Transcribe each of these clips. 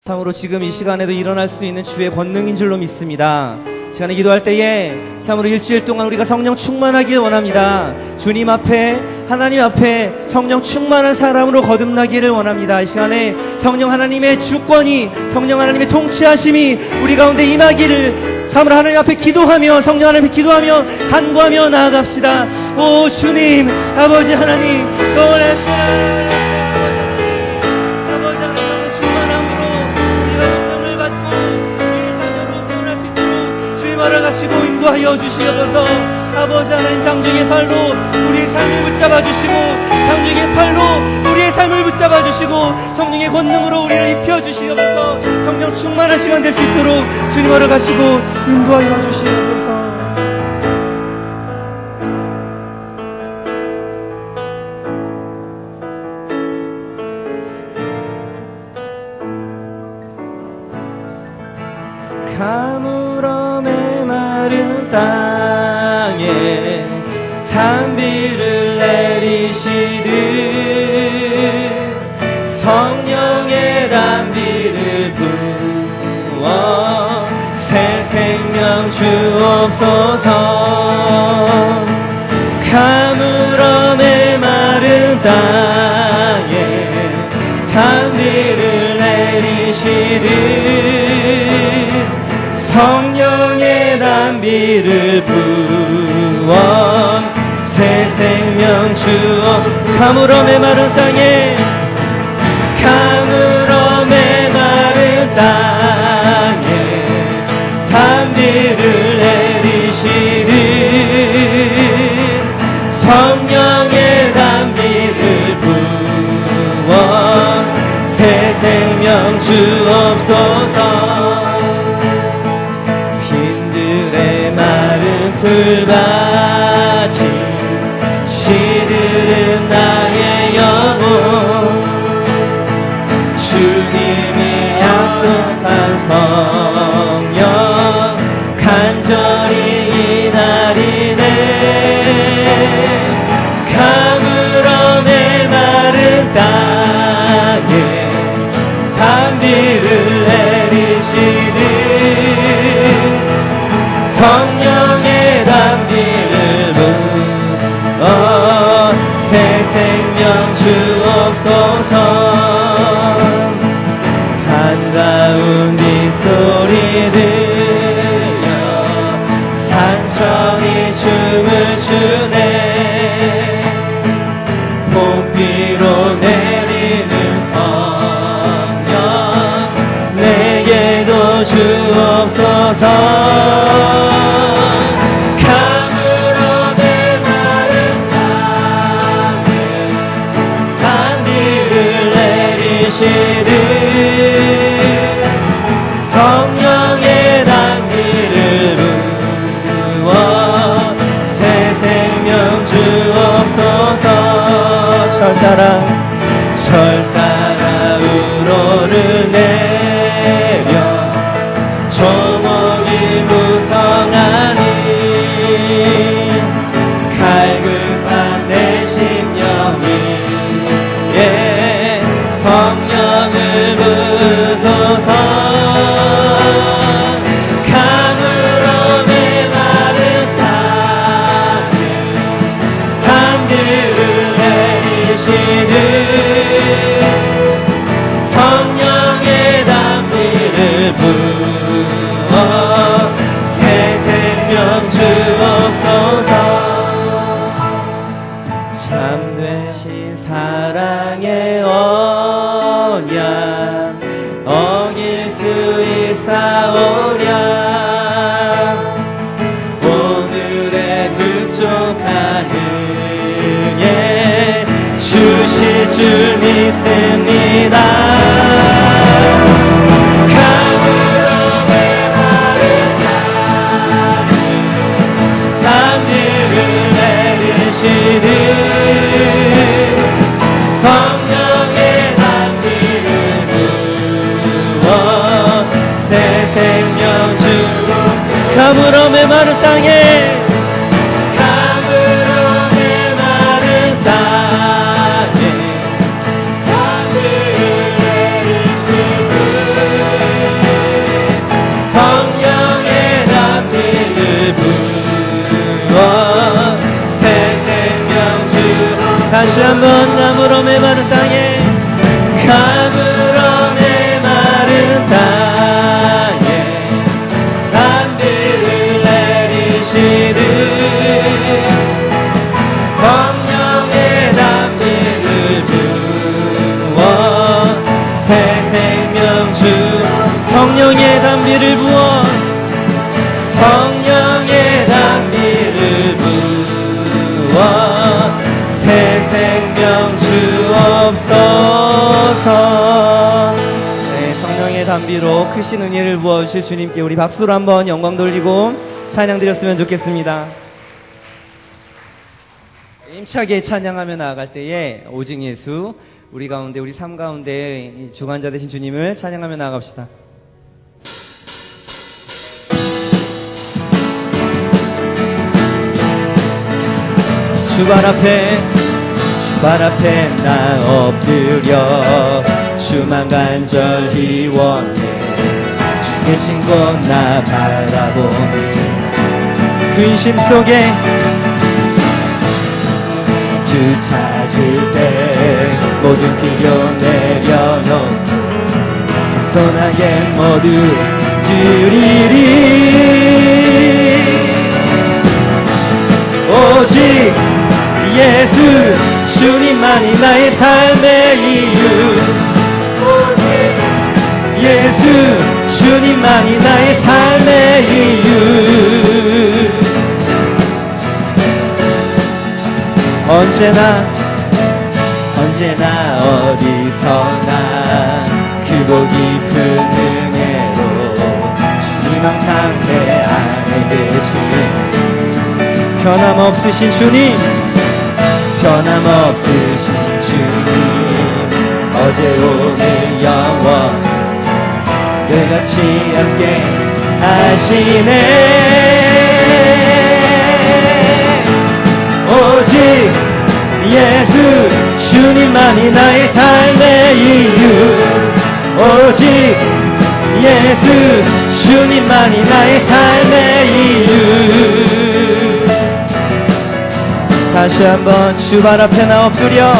참으로 지금 이 시간에도 일어날 수 있는 주의 권능인 줄로 믿습니다. 시간에 기도할 때에 참으로 일주일 동안 우리가 성령 충만하길 원합니다. 주님 앞에, 하나님 앞에 성령 충만한 사람으로 거듭나기를 원합니다. 이 시간에 성령 하나님의 주권이, 성령 하나님의 통치하심이 우리 가운데 임하기를 참으로 하나님 앞에 기도하며, 성령 하나님 앞에 기도하며 간구하며 나아갑시다. 오 주님, 아버지 하나님, 가시고 인도하여 주시옵소서. 아버지 하나님, 장중의 팔로 우리의 삶을 붙잡아 주시고, 장중의 팔로 우리의 삶을 붙잡아 주시고, 성령의 권능으로 우리를 입혀 주시옵소서. 성령 충만한 시간 될 수 있도록 주님 걸어가시고 인도하여 주시옵소서. 가물어 메마른 땅에 단비를 내리시듯 성령의 단비를 부어 새 생명 주옵소서. 가물어 메마른 땅에 단비를 내리시듯 성령의 단비를 부어 새 생명 주어. 가물어 메마른 땅에, 가물어 메마른 땅에 단비를 내리시듯 성령의 단비를 부어 새 생명 주옵소서. 풀밭이 시들은 나의 영혼, 주님이 약속한 성령 간절히 기다리네. 가물어 메마른 땅에 단비를 내리시듯 성령의 단비를 부어 새 생명 주옵소서. 반가운 빗소리 들려 산천이 춤을 추네. 봄비로 내리는 성령 내게도 주옵소서. 성령의 단비를 부어 새 생명 주옵소서. 철 따라 우로를 내려 조목이 무성하니 갈급한 내 심령이 성령을 부소서. 가물어 메마른 땅에 단비를 내리시듯 성령의 단비를 부어 새 생명 주옵소서. 참되신 사랑의 언약 어길 수 있사오랴. 오늘의 흡족한 은혜 주실 줄 믿습니다. 가물어 메마른 땅에 단비를 내리시듯 성령의 단비를 부어 새 생명 주. 가물어 메마른 땅에, 가물어 메마른 땅에 단비를 내리시듯 한번 가물어 메마른 땅에 가물어 메마른 땅에 단비를 내리시는 성령의 단비를 부어 새 생명 주 성령의 단비를 부어 성령의 단비를 부어 새 생명 주옵소서. 네, 성령의 단비로 크신 은혜를 부어주실 주님께 우리 박수로 한번 영광 돌리고 찬양 드렸으면 좋겠습니다. 힘차게 찬양하며 나아갈 때에 오직 예수, 우리 가운데 우리 삶 가운데 주관자 되신 주님을 찬양하며 나아갑시다. 주발 앞에 나 엎드려 주만 간절히 원해 주 계신 곳 나 바라보니 근심 속에 주 찾을 때 모든 필요 내려놓고 겸손하게 모두 드리리 오직 예수 주님만이 나의 삶의 이유 오직 예수 주님만이 나의 삶의 이유 언제나 어디서나 크고 깊은 은혜로 주님 항상 내 안에 계신 변함없으신 주님 어제 오늘 영원 늘같이 함께 하시네 오직 예수 주님만이 나의 삶의 이유 오직 예수 주님만이 나의 삶의 이유 다시 한번 주발 앞에 나 엎드려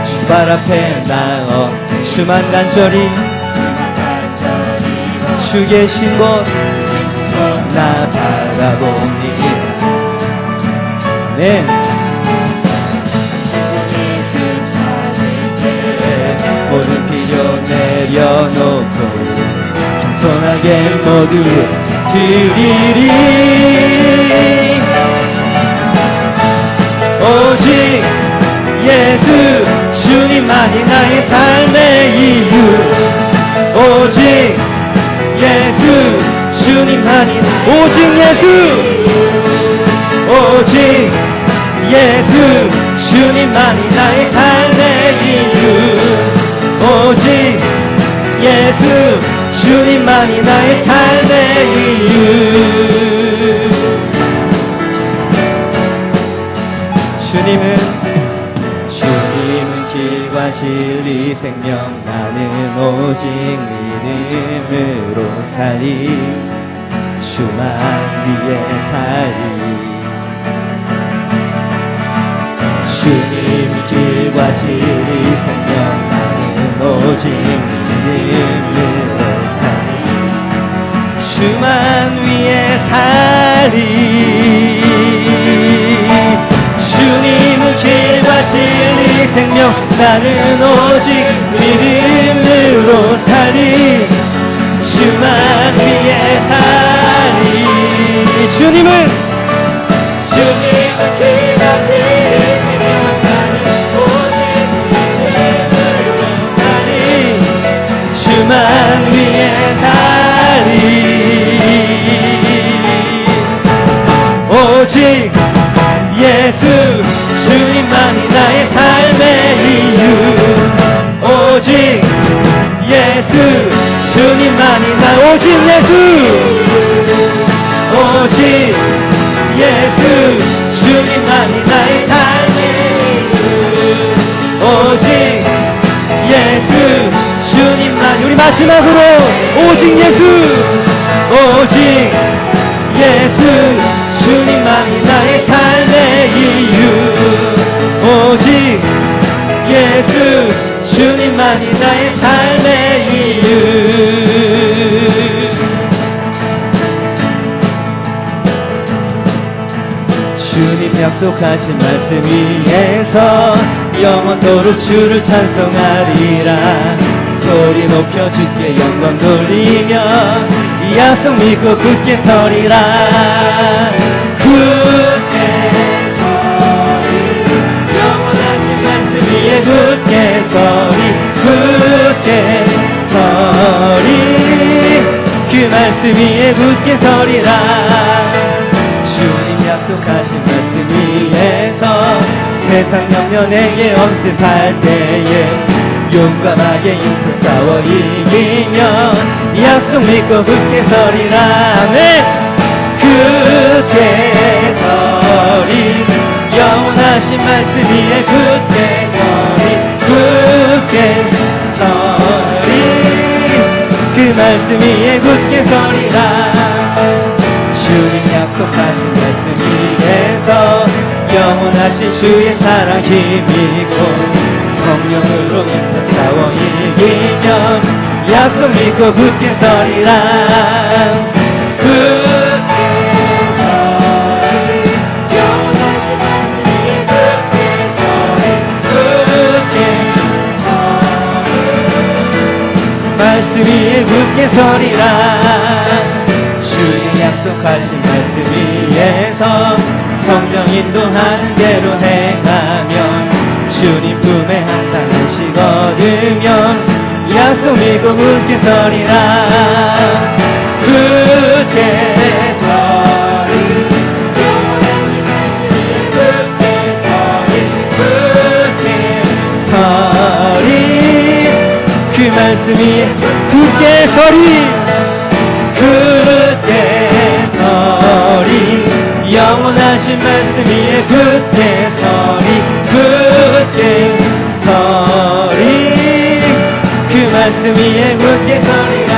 주발 앞에 나 주만 간절히 주 계신 곳 나 바라봅니다 네 모든 필요 내려놓고 겸손하게 모두 드리리 오직 예수 주님만이 나의 삶의 이유 오직 예수 주님만이 오직 예수 주님만이 나의 삶의 이유 오직 예수 주님만이 나의 삶의 이유 주님은 길과 진리 생명 나는 오직 믿음으로 살리 주만 위해 살리 주님은 길과 진리 생명 나는 오직 믿음으로 살리 주만 위해 살리 주님은 길과 진리 생명 나는 오직 믿음으로 살리 주만 위해 살리 주님은 길과 진리 생명 나는 오직 믿음으로 살리 주만 위해 살리 오직 예수 주님만이 나의 삶의 이유 오직 예수 주님만이 나 오직 예수 주님만이 나의 삶의 이유 오직 예수 주님만이 우리 마지막으로 오직 예수 주님만이 나의 삶의 이유 오직 예수 주님만이 나의 삶의 이유. 주님 약속하신 말씀 위에서 영원토록 주를 찬송하리라. 소리 높여 주께 영광 돌리며 이 약속 믿고 굳게 서리라. 굳게 서리 영원하신 말씀 위에 굳게 서리 굳게 서리 그 말씀 위에 굳게 서리라. 주님 약속하신 말씀 위에서 세상 영려 내게 엄습할 때에 용감하게 힘써 싸워 이기면 약속 믿고 굳게 서리라. 네. 굳게 서리 영원하신 말씀 위에 굳게 서리 굳게 서리 그 말씀 위에 굳게 서리라. 주님 약속하신 말씀 위에서 영원하신 주의 사랑 힘이고 성령으로 힘써 싸워 이기면 약속 믿고 굳게 서리라. 굳게 서리 영원하신 말씀 위에 굳게 서리 굳게 서리 말씀 위에 굳게 서리라. 주님 약속하신 말씀 위에서 성령 인도하는 대로 행하면 주님 품에 항상 안식 얻으면 약속 믿고 굳게 서리라. 굳게 서리 영원하신 말씀 위에 굳게 서리 굳게 서리 그 말씀 위에 굳게 서리 굳게 서리 영원하신 말씀 위에 굳게 서리 굳게 서리 그 말씀 위에 굳게 서리라.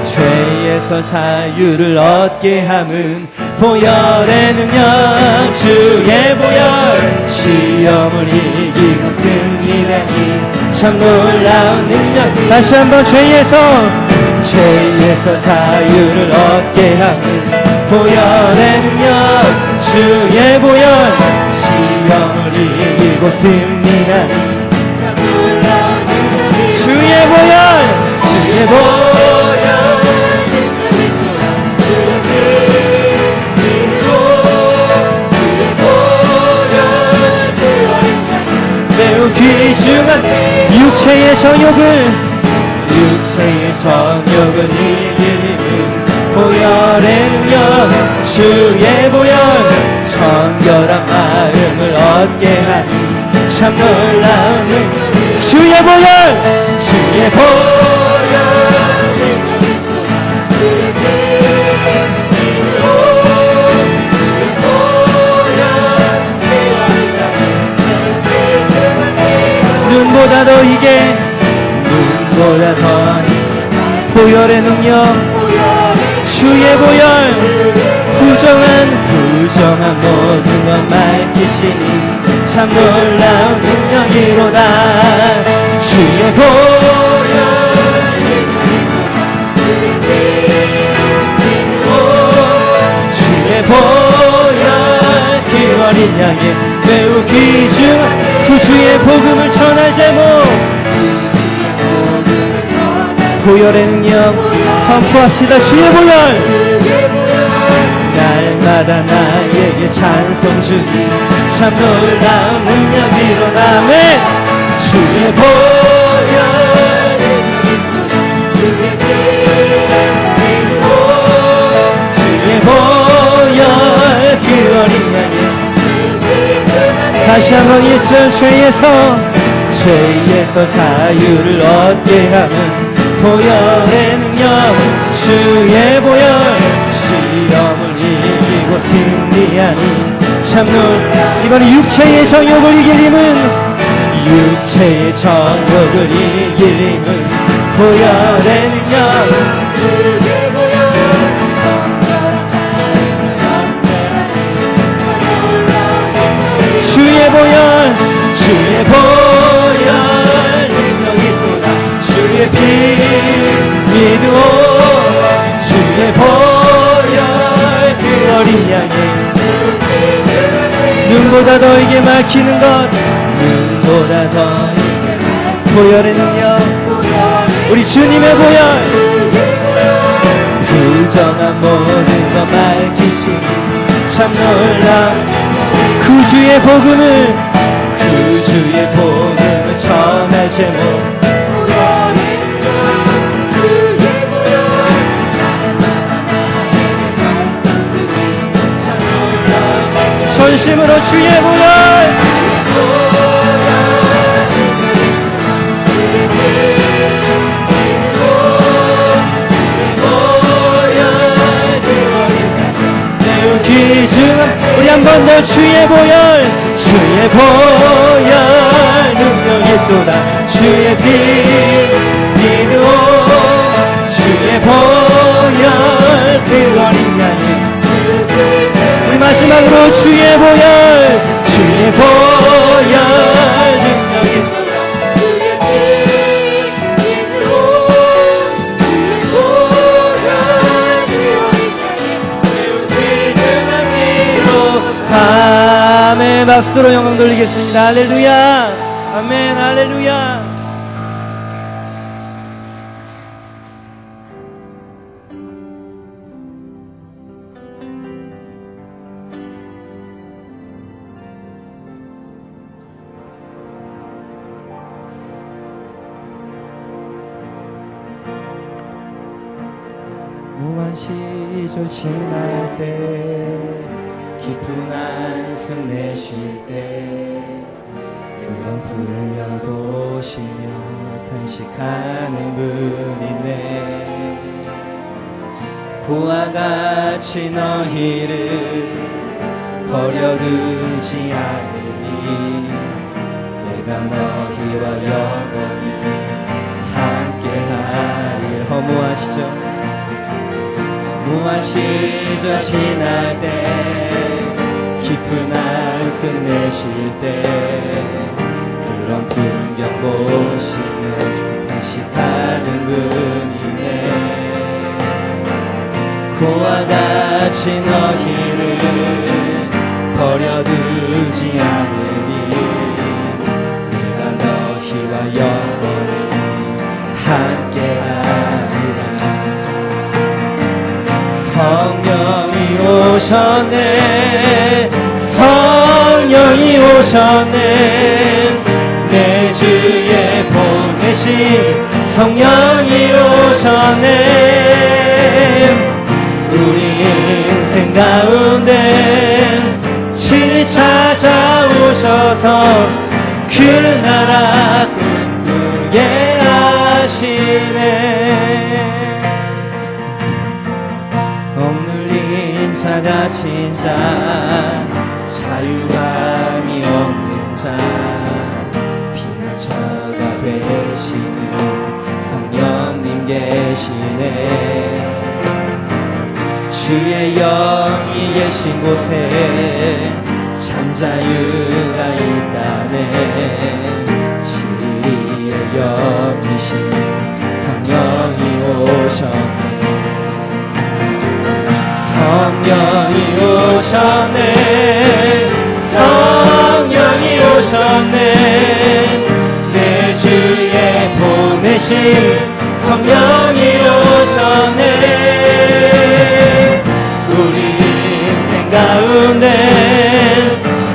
죄에서 자유를 얻게 함은 보혈의 능력 주의 보혈 시험을 이기고 승리하니 참 놀라운 능력. 다시 한번 죄에서 자유를 얻게 하는 보혈의 능력 주의 보혈 시험을 이기고 승리하니 주의 보혈 매우 귀중한 육체의 정욕을 이기는 보혈의 능력 주의 보혈 정결한 마음을 얻게 하니 참 놀라운 능력 주의 보혈 눈보다 더 이게 눈보다 더 보혈의 능력 주의 보혈 부정한 모든 것 밝히시니 참 놀라운 능력이로다. 주의 보혈 주의 보혈 그 어린 양의 매우 귀중한 구주의 복음을 전할 제목 보혈의 능력 선포합시다. 주의 보혈 날마다 나에게 찬송 주니 참 놀라운 능력이로다. 아멘. 주의 보혈 주의 보혈 그 어린 양의 다시 한번 1절 죄에서 자유를 얻게 하는 보혈의 능력 주의 보혈 시험을 이기고 승리하니 참 놀라. 이번에 육체의 정욕을 이길 힘은 보혈의 능력 주의 주의 보혈 능력 있도다 주의 피 믿으오 주의 보혈 그 어린 양의 눈보다 더이게 막히는 것 눈보다 더이게 보혈의 능력 우리 주님의 보혈 부정한 모든 것 밝히시니 참 놀라 구주의 복음을 전할 제목 전심으로 주의 보혈 귀중한 우리 한 번 더 주의 보혈 능력 있도다 주의 피 믿으오 주의 보혈 그 어린 양의 우리 마지막으로 주의 보혈 능력 있도다 주의 피 믿으오 주의 보혈 그 어린 다음에 박수로 영광 돌리겠습니다. 할렐루야 아멘 할렐루야. 무한 시절 지날 때 깊은 한숨 내쉴 때 그런 풍경 보시며 탄식하는 분이네 그와 같이 너희를 버려두지 않으니 내가 너희와 영원히 함께하리 무한 시절 무한 시절 지날 때 깊은 한숨 내쉴 때 그런 풍경 보시며 탄식하는 분이네 그와 같이 너희를 버려두지 않으니 내가 너희와 영원히 함께하리라 성령이 오셨네 성령이 오셨네 내 주에 보내신 성령이 오셨네 우리 인생 가운데 친히 찾아오셔서 그 나라 꿈꾸게 하시네 억눌린 자가 진짜 자유함이 없는 자 피난처가 되시는 성령님 계시네 주의 영이 계신 곳에 참 자유가 있다네 진리의 영이신 성령이 오셨네 성령이 오셨네 성령이 오셨네 내 주에 보내신 성령이 오셨네 우리 인생 가운데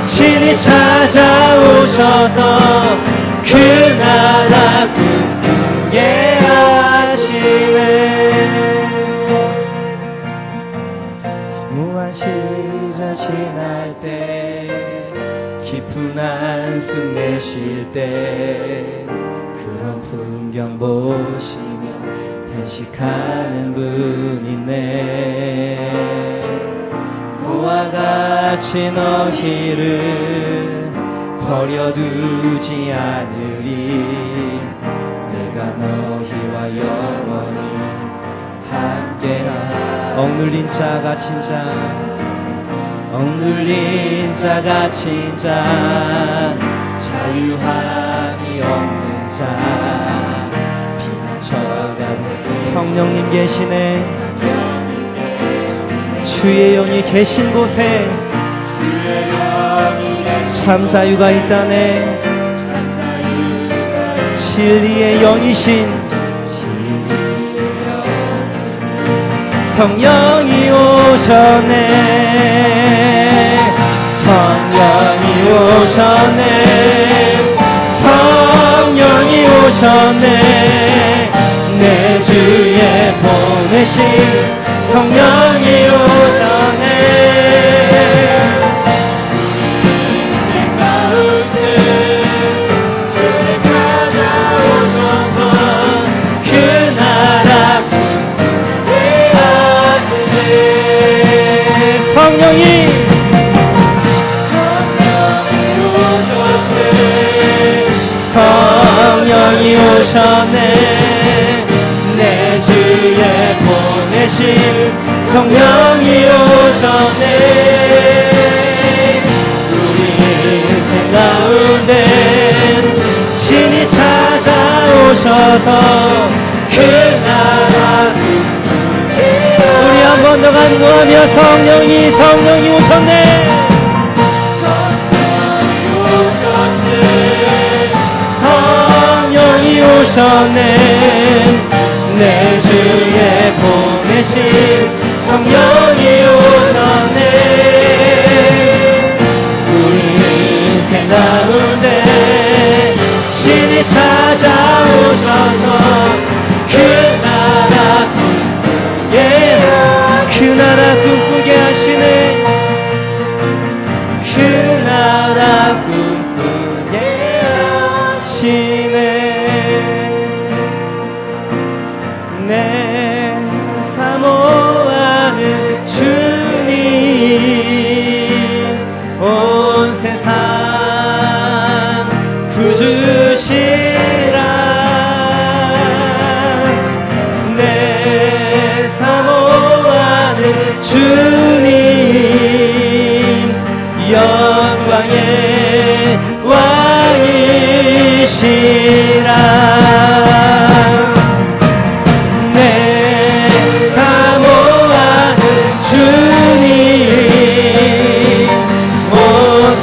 친히 찾아오셔서 그 나라 꿈꾸게 하시네 무한 시절 지날 때 깊은 한숨 내쉴 때 그런 풍경 보시며 탄식하는 분이네 그와 같이 너희를 버려두지 않으리 내가 너희와 영원히 함께하리 억눌린 자가 진짜 억눌린 자가 진짜 자유함이 없는 자 피난처가 성령님 계시네. 주의 영이 계신 곳에 참 자유가 있다네. 진리의 영이신 성령이 오셨네. 성령이 오셨네. 성령이 오셨네. 내 주에 보내신 성령이 오셨네. 성령이 오셨네. 내 주에 보내신 성령이 오셨네. 우리 인생 가운데 친히 찾아오셔서 그 나라 우리 한 번 더 간구하며 성령이 오셨네. 성령이 오셨네. 내 주에 보내신 성령이 오셨네. 우리 인생 가운데 친히 찾아오셔서 그 나라 꿈꾸게 하시네. 그 나라 꿈꾸게 하시네. 내 사모하는 주님 온 세상 구주시라. 내 사모하는 주님 영광의 왕이시라.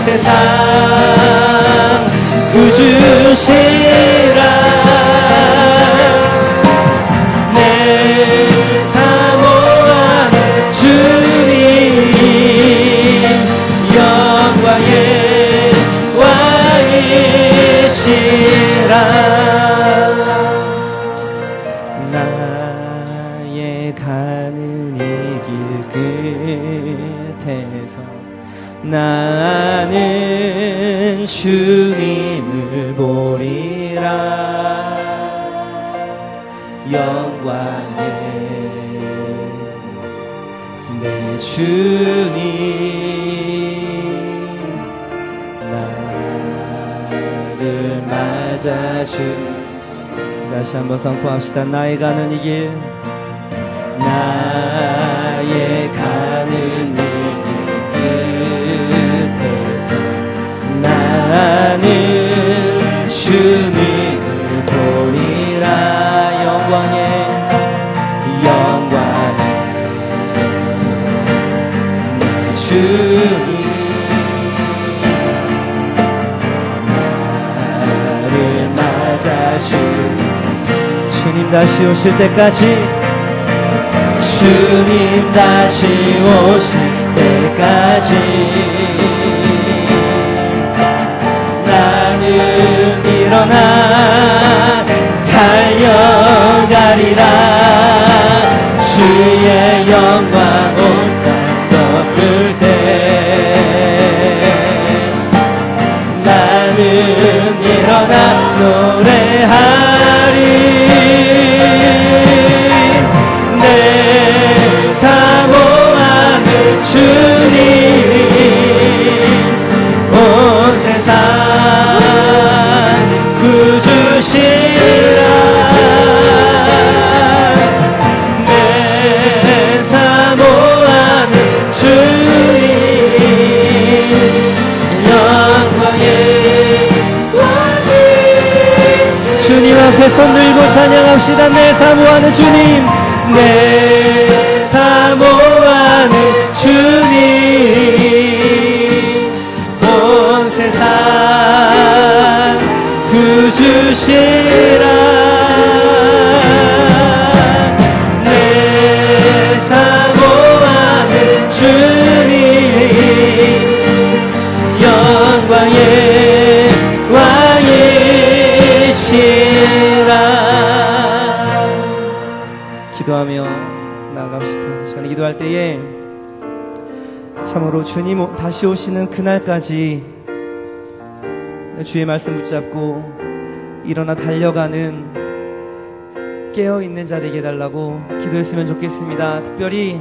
세상 구주시라. 내 사모하는 주님 영광의 왕이시라. 나의 가는 이 길 끝에서 나는 주님을 보리라. 영광의 내 주님 나를 맞아주. 다시 한번 선포합시다. 나의 가는 이 길, 나의 가는 이 나는 주님을 보리라. 영광의 내 주님 나를 맞아주. 주님 다시 오실 때까지, 주님 다시 오실 때까지 일어나 달려가리라. 주의 영광 온 땅 덮을 때 나는 일어나 노래하리. 내 사모하는 주님 온 세상 구주시라. 내 사모하는 주님 영광의 합시다. 내 사모하는 주님, 내 사모하는 주님, 온 세상 구주시라. 내 사모하는 주님, 영광의 왕이시라. 기도하며 나아갑시다. 시간에 기도할 때에 참으로 주님 다시 오시는 그날까지 주의 말씀 붙잡고 일어나 달려가는 깨어있는 자 되게 해달라고 기도했으면 좋겠습니다. 특별히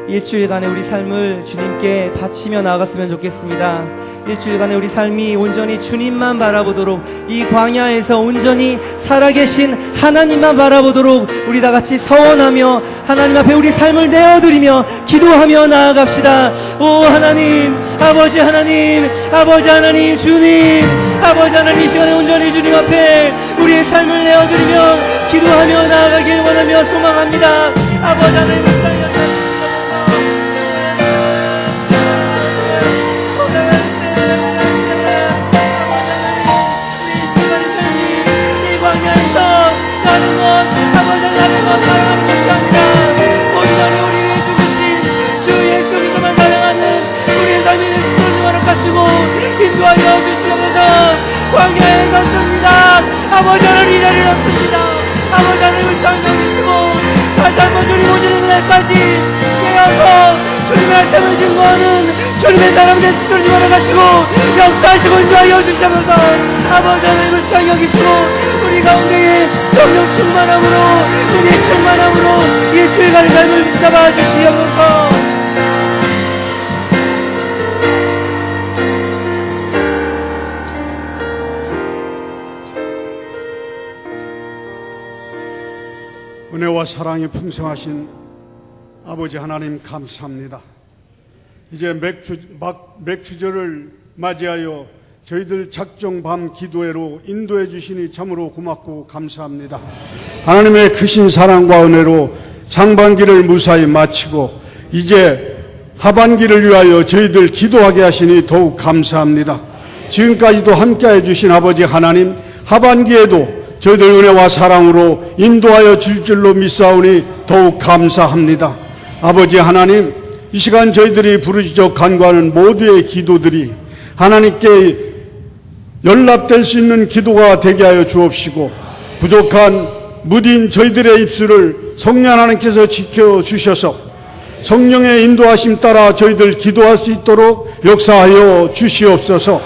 일주일간의 우리 삶을 주님께 바치며 나아갔으면 좋겠습니다. 일주일간의 우리 삶이 온전히 주님만 바라보도록, 이 광야에서 온전히 살아계신 하나님만 바라보도록 우리 다같이 서원하며 하나님 앞에 우리 삶을 내어드리며 기도하며 나아갑시다. 오 하나님, 아버지 하나님, 아버지 하나님, 주님, 아버지 하나님, 이 시간에 온전히 주님 앞에 우리의 삶을 내어드리며 기도하며 나아가길 원하며 소망합니다. 아버지 하나님, 인도하여 주시옵소서. 광야에 섰습니다. 아버지 하나님, 이 자리에 섰습니다. 아버지 하나님을 상정하시고 다시 한번 주님 오시는 그날까지 깨어서 주님의 말씀을 증거하는 주님의 사람들 스스로 집어나가시고 역사하시고 인도하여 주시옵소서. 아버지 하나님을 상여기시고 우리 가운데에 성령 충만함으로, 우리의 충만함으로 일주일간의 삶을 붙잡아 주시옵소서. 은혜와 사랑이 풍성하신 아버지 하나님 감사합니다. 이제 맥주절을 맞이하여 저희들 작정 밤 기도회로 인도해 주시니 참으로 고맙고 감사합니다. 하나님의 크신 사랑과 은혜로 상반기를 무사히 마치고 이제 하반기를 위하여 저희들 기도하게 하시니 더욱 감사합니다. 지금까지도 함께해 주신 아버지 하나님, 하반기에도 저희들 은혜와 사랑으로 인도하여 줄 줄로 믿사오니 더욱 감사합니다. 아버지 하나님, 이 시간 저희들이 부르짖어 간구하는 모두의 기도들이 하나님께 연락될 수 있는 기도가 되게 하여 주옵시고, 부족한 무딘 저희들의 입술을 성령 하나님께서 지켜주셔서 성령의 인도하심 따라 저희들 기도할 수 있도록 역사하여 주시옵소서.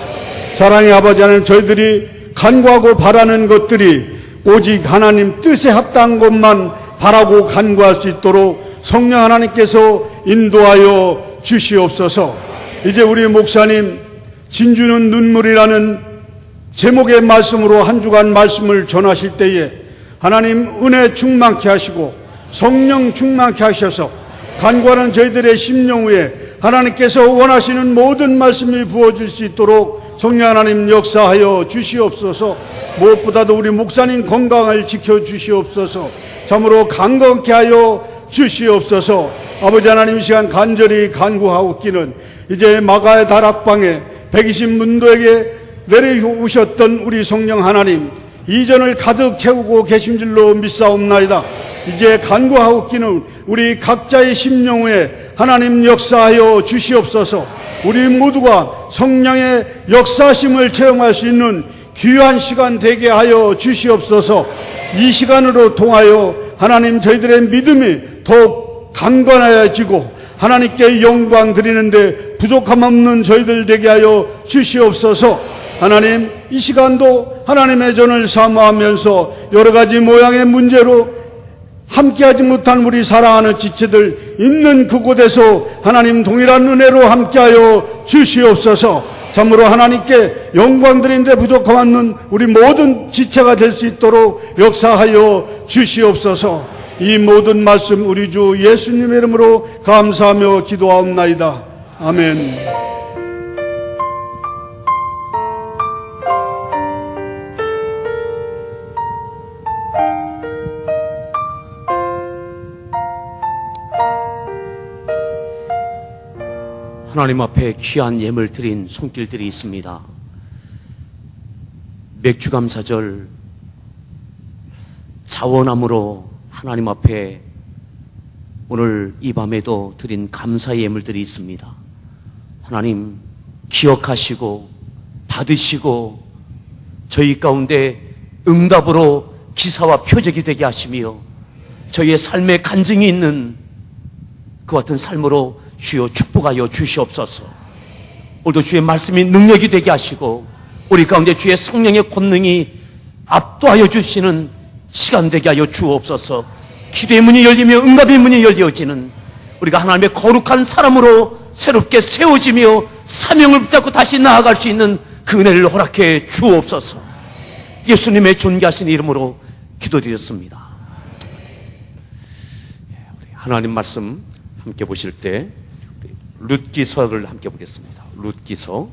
사랑의 아버지 하나님, 저희들이 간구하고 바라는 것들이 오직 하나님 뜻에 합당한 것만 바라고 간구할 수 있도록 성령 하나님께서 인도하여 주시옵소서. 이제 우리 목사님 진주는 눈물이라는 제목의 말씀으로 한 주간 말씀을 전하실 때에 하나님 은혜 충만케 하시고 성령 충만케 하셔서 간구하는 저희들의 심령 위에 하나님께서 원하시는 모든 말씀이 부어질 수 있도록 성령 하나님 역사하여 주시옵소서. 무엇보다도 우리 목사님 건강을 지켜주시옵소서. 참으로 강건케 하여 주시옵소서. 아버지 하나님, 이 시간 간절히 간구하고 있기는 이제 마가의 다락방에 120문도에게 내려오셨던 우리 성령 하나님, 이전을 가득 채우고 계신 줄로 믿사옵나이다. 이제 간구하고 있기는 우리 각자의 심령 위에 하나님 역사하여 주시옵소서. 우리 모두가 성령의 역사심을 체험할 수 있는 귀한 시간 되게 하여 주시옵소서. 이 시간으로 통하여 하나님 저희들의 믿음이 더욱 강건해지고 하나님께 영광 드리는데 부족함 없는 저희들 되게 하여 주시옵소서. 하나님, 이 시간도 하나님의 전을 사모하면서 여러 가지 모양의 문제로 함께하지 못한 우리 사랑하는 지체들 있는 그곳에서 하나님 동일한 은혜로 함께하여 주시옵소서. 참으로 하나님께 영광 드리는데 부족함 없는 우리 모든 지체가 될 수 있도록 역사하여 주시옵소서. 이 모든 말씀 우리 주 예수님의 이름으로 감사하며 기도하옵나이다. 아멘. 하나님 앞에 귀한 예물 드린 손길들이 있습니다. 맥주감사절 자원함으로 하나님 앞에 오늘 이 밤에도 드린 감사의 예물들이 있습니다. 하나님 기억하시고 받으시고 저희 가운데 응답으로 기사와 표적이 되게 하시며 저희의 삶에 간증이 있는 그 같은 삶으로 주여 축복하여 주시옵소서. 오늘도 주의 말씀이 능력이 되게 하시고 우리 가운데 주의 성령의 권능이 압도하여 주시는 시간 되게 하여 주옵소서. 기도의 문이 열리며 응답의 문이 열려지는 우리가 하나님의 거룩한 사람으로 새롭게 세워지며 사명을 붙잡고 다시 나아갈 수 있는 그 은혜를 허락해 주옵소서. 예수님의 존귀하신 이름으로 기도드렸습니다. 하나님 말씀 함께 보실 때 룻기서를 함께 보겠습니다. 룻기서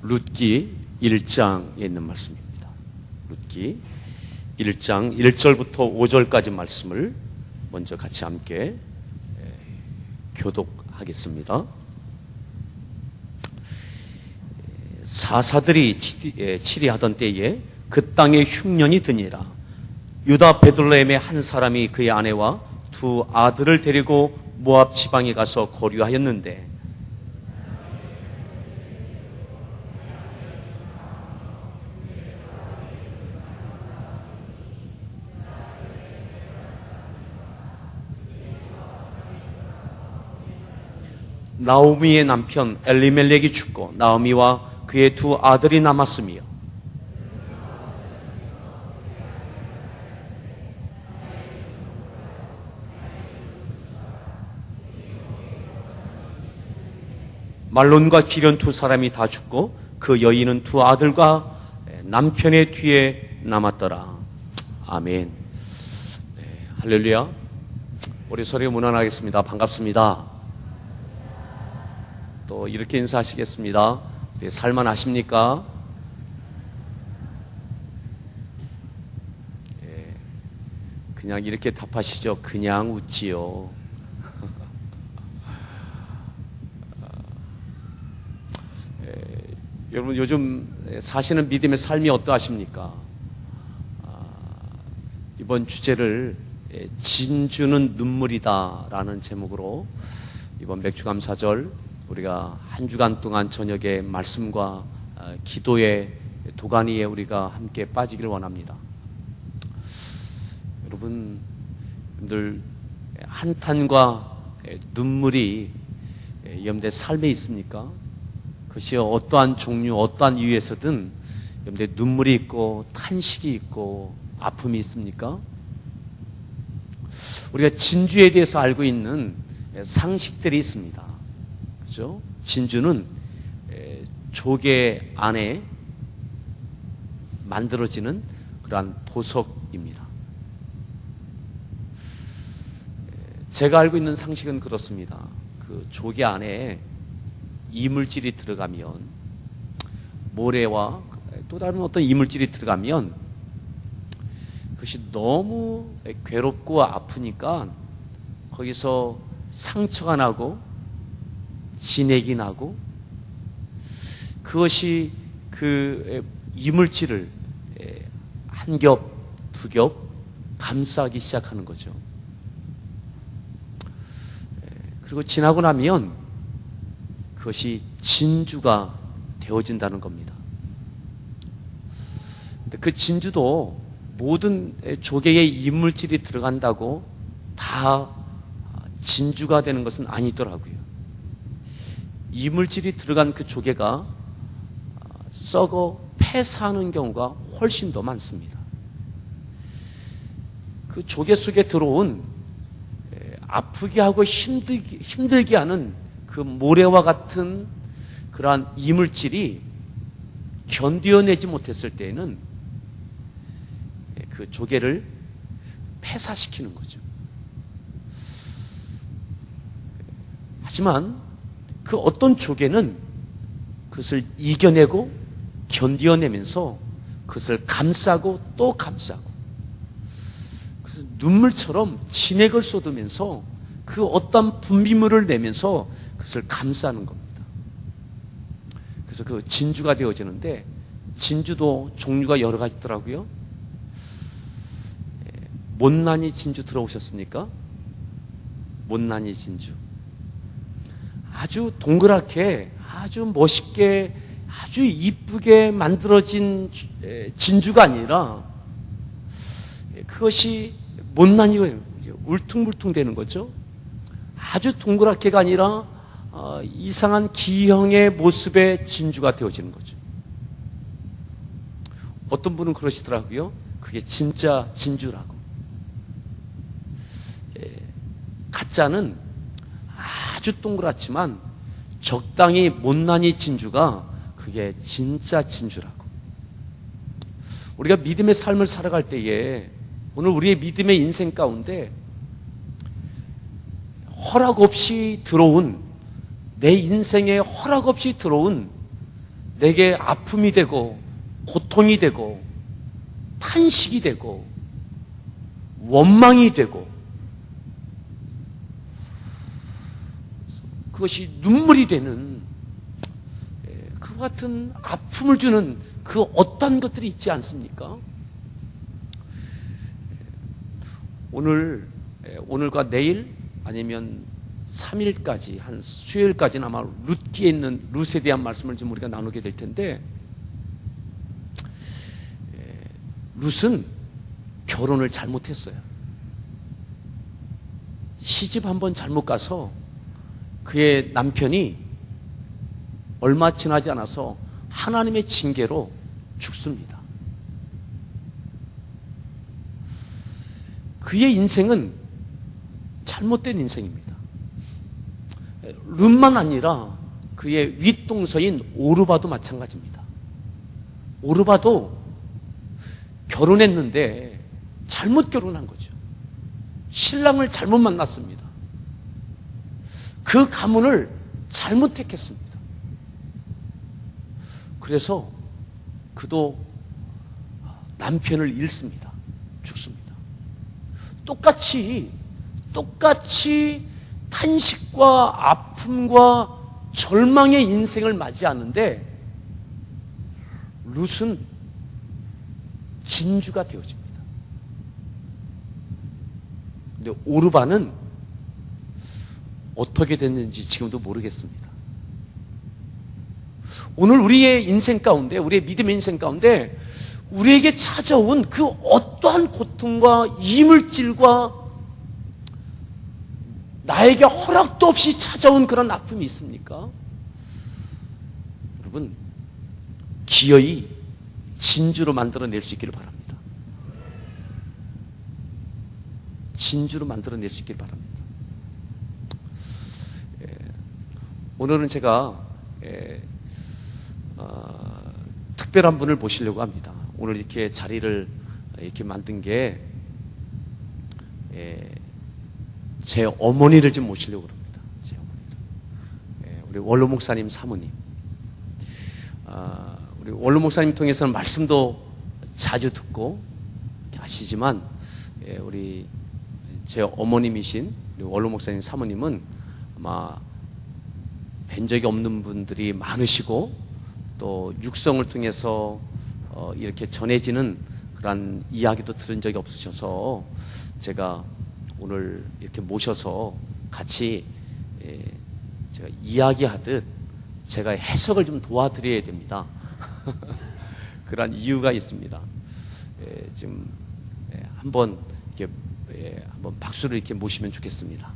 룻기 1장에 있는 말씀입니다. 룻기 1장 1절부터 5절까지 말씀을 먼저 같이 함께 교독하겠습니다. 사사들이 치리하던 때에 그 땅에 흉년이 드니라. 유다 베들레헴의 한 사람이 그의 아내와 두 아들을 데리고 모압 지방에 가서 거류하였는데 나오미의 남편 엘리멜렉이 죽고 나오미와 그의 두 아들이 남았으며 말론과 기련 두 사람이 다 죽고 그 여인은 두 아들과 남편의 뒤에 남았더라. 아멘. 네, 할렐루야. 우리 서로 문안하겠습니다. 반갑습니다. 또 이렇게 인사하시겠습니다. 살만하십니까? 예, 그냥 이렇게 답하시죠. 그냥 웃지요. 여러분 요즘 사시는 믿음의 삶이 어떠하십니까? 이번 주제를 진주는 눈물이다 라는 제목으로 이번 맥주감사절 우리가 한 주간 동안 저녁에 말씀과 기도의 도가니에 우리가 함께 빠지기를 원합니다. 여러분들 한탄과 눈물이 여러분들 삶에 있습니까? 그것이 어떠한 종류, 어떠한 이유에서든 여러분들 눈물이 있고 탄식이 있고 아픔이 있습니까? 우리가 진주에 대해서 알고 있는 상식들이 있습니다. 그죠? 진주는 조개 안에 만들어지는 그러한 보석입니다. 제가 알고 있는 상식은 그렇습니다. 그 조개 안에 이물질이 들어가면, 모래와 또 다른 어떤 이물질이 들어가면 그것이 너무 괴롭고 아프니까 거기서 상처가 나고 진액이 나고 그것이 그 이물질을 한 겹, 두 겹 감싸기 시작하는 거죠. 그리고 지나고 나면 그것이 진주가 되어진다는 겁니다. 근데 그 진주도 모든 조개에 이물질이 들어간다고 다 진주가 되는 것은 아니더라고요. 이물질이 들어간 그 조개가 썩어 폐사하는 경우가 훨씬 더 많습니다. 그 조개 속에 들어온 아프게 하고 힘들게 하는 그 모래와 같은 그러한 이물질이 견뎌내지 못했을 때에는 그 조개를 폐사시키는 거죠. 하지만 그 어떤 조개는 그것을 이겨내고 견뎌내면서 그것을 감싸고 또 감싸고, 그래서 눈물처럼 진액을 쏟으면서 그 어떤 분비물을 내면서 그것을 감싸는 겁니다. 그래서 그 진주가 되어지는데, 진주도 종류가 여러 가지 있더라고요. 못난이 진주 들어오셨습니까? 못난이 진주. 아주 동그랗게, 아주 멋있게, 아주 이쁘게 만들어진 진주가 아니라, 그것이 못난이가 울퉁불퉁 되는 거죠. 아주 동그랗게가 아니라 이상한 기형의 모습의 진주가 되어지는 거죠. 어떤 분은 그러시더라고요. 그게 진짜 진주라고. 가짜는 아주 동그랗지만 적당히 못난이 진주가 그게 진짜 진주라고. 우리가 믿음의 삶을 살아갈 때에 오늘 우리의 믿음의 인생 가운데 허락 없이 들어온, 내 인생에 허락 없이 들어온 내게 아픔이 되고 고통이 되고 탄식이 되고 원망이 되고 그것이 눈물이 되는 그 같은 아픔을 주는 그 어떤 것들이 있지 않습니까? 오늘과 내일 아니면 3일까지, 한 수요일까지는 아마 룻기에 있는 룻에 대한 말씀을 좀 우리가 나누게 될 텐데, 룻은 결혼을 잘못했어요. 시집 한번 잘못 가서 그의 남편이 얼마 지나지 않아서 하나님의 징계로 죽습니다. 그의 인생은 잘못된 인생입니다. 룻만 아니라 그의 윗동서인 오르바도 마찬가지입니다. 오르바도 결혼했는데 잘못 결혼한 거죠. 신랑을 잘못 만났습니다. 그 가문을 잘못 택했습니다. 그래서 그도 남편을 잃습니다. 죽습니다. 똑같이 탄식과 아픔과 절망의 인생을 맞이하는데, 룻은 진주가 되어집니다. 근데 오르바는 어떻게 됐는지 지금도 모르겠습니다. 오늘 우리의 인생 가운데, 우리의 믿음의 인생 가운데 우리에게 찾아온 그 어떠한 고통과 이물질과 나에게 허락도 없이 찾아온 그런 아픔이 있습니까? 여러분, 기어이 진주로 만들어낼 수 있기를 바랍니다. 진주로 만들어낼 수 있기를 바랍니다. 오늘은 제가 특별한 분을 모시려고 합니다. 오늘 이렇게 자리를 이렇게 만든 게 제 어머니를 좀 모시려고 합니다. 제 어머니를. 우리 원로 목사님 사모님. 우리 원로 목사님 통해서는 말씀도 자주 듣고 아시지만, 우리 제 어머님이신 우리 원로 목사님 사모님은 아마 뵌 적이 없는 분들이 많으시고, 또 육성을 통해서 이렇게 전해지는 그런 이야기도 들은 적이 없으셔서 제가 오늘 이렇게 모셔서 같이 제가 이야기하듯 제가 해석을 좀 도와드려야 됩니다. 그런 이유가 있습니다. 지금 한번 이렇게 한번 박수를 이렇게 모시면 좋겠습니다.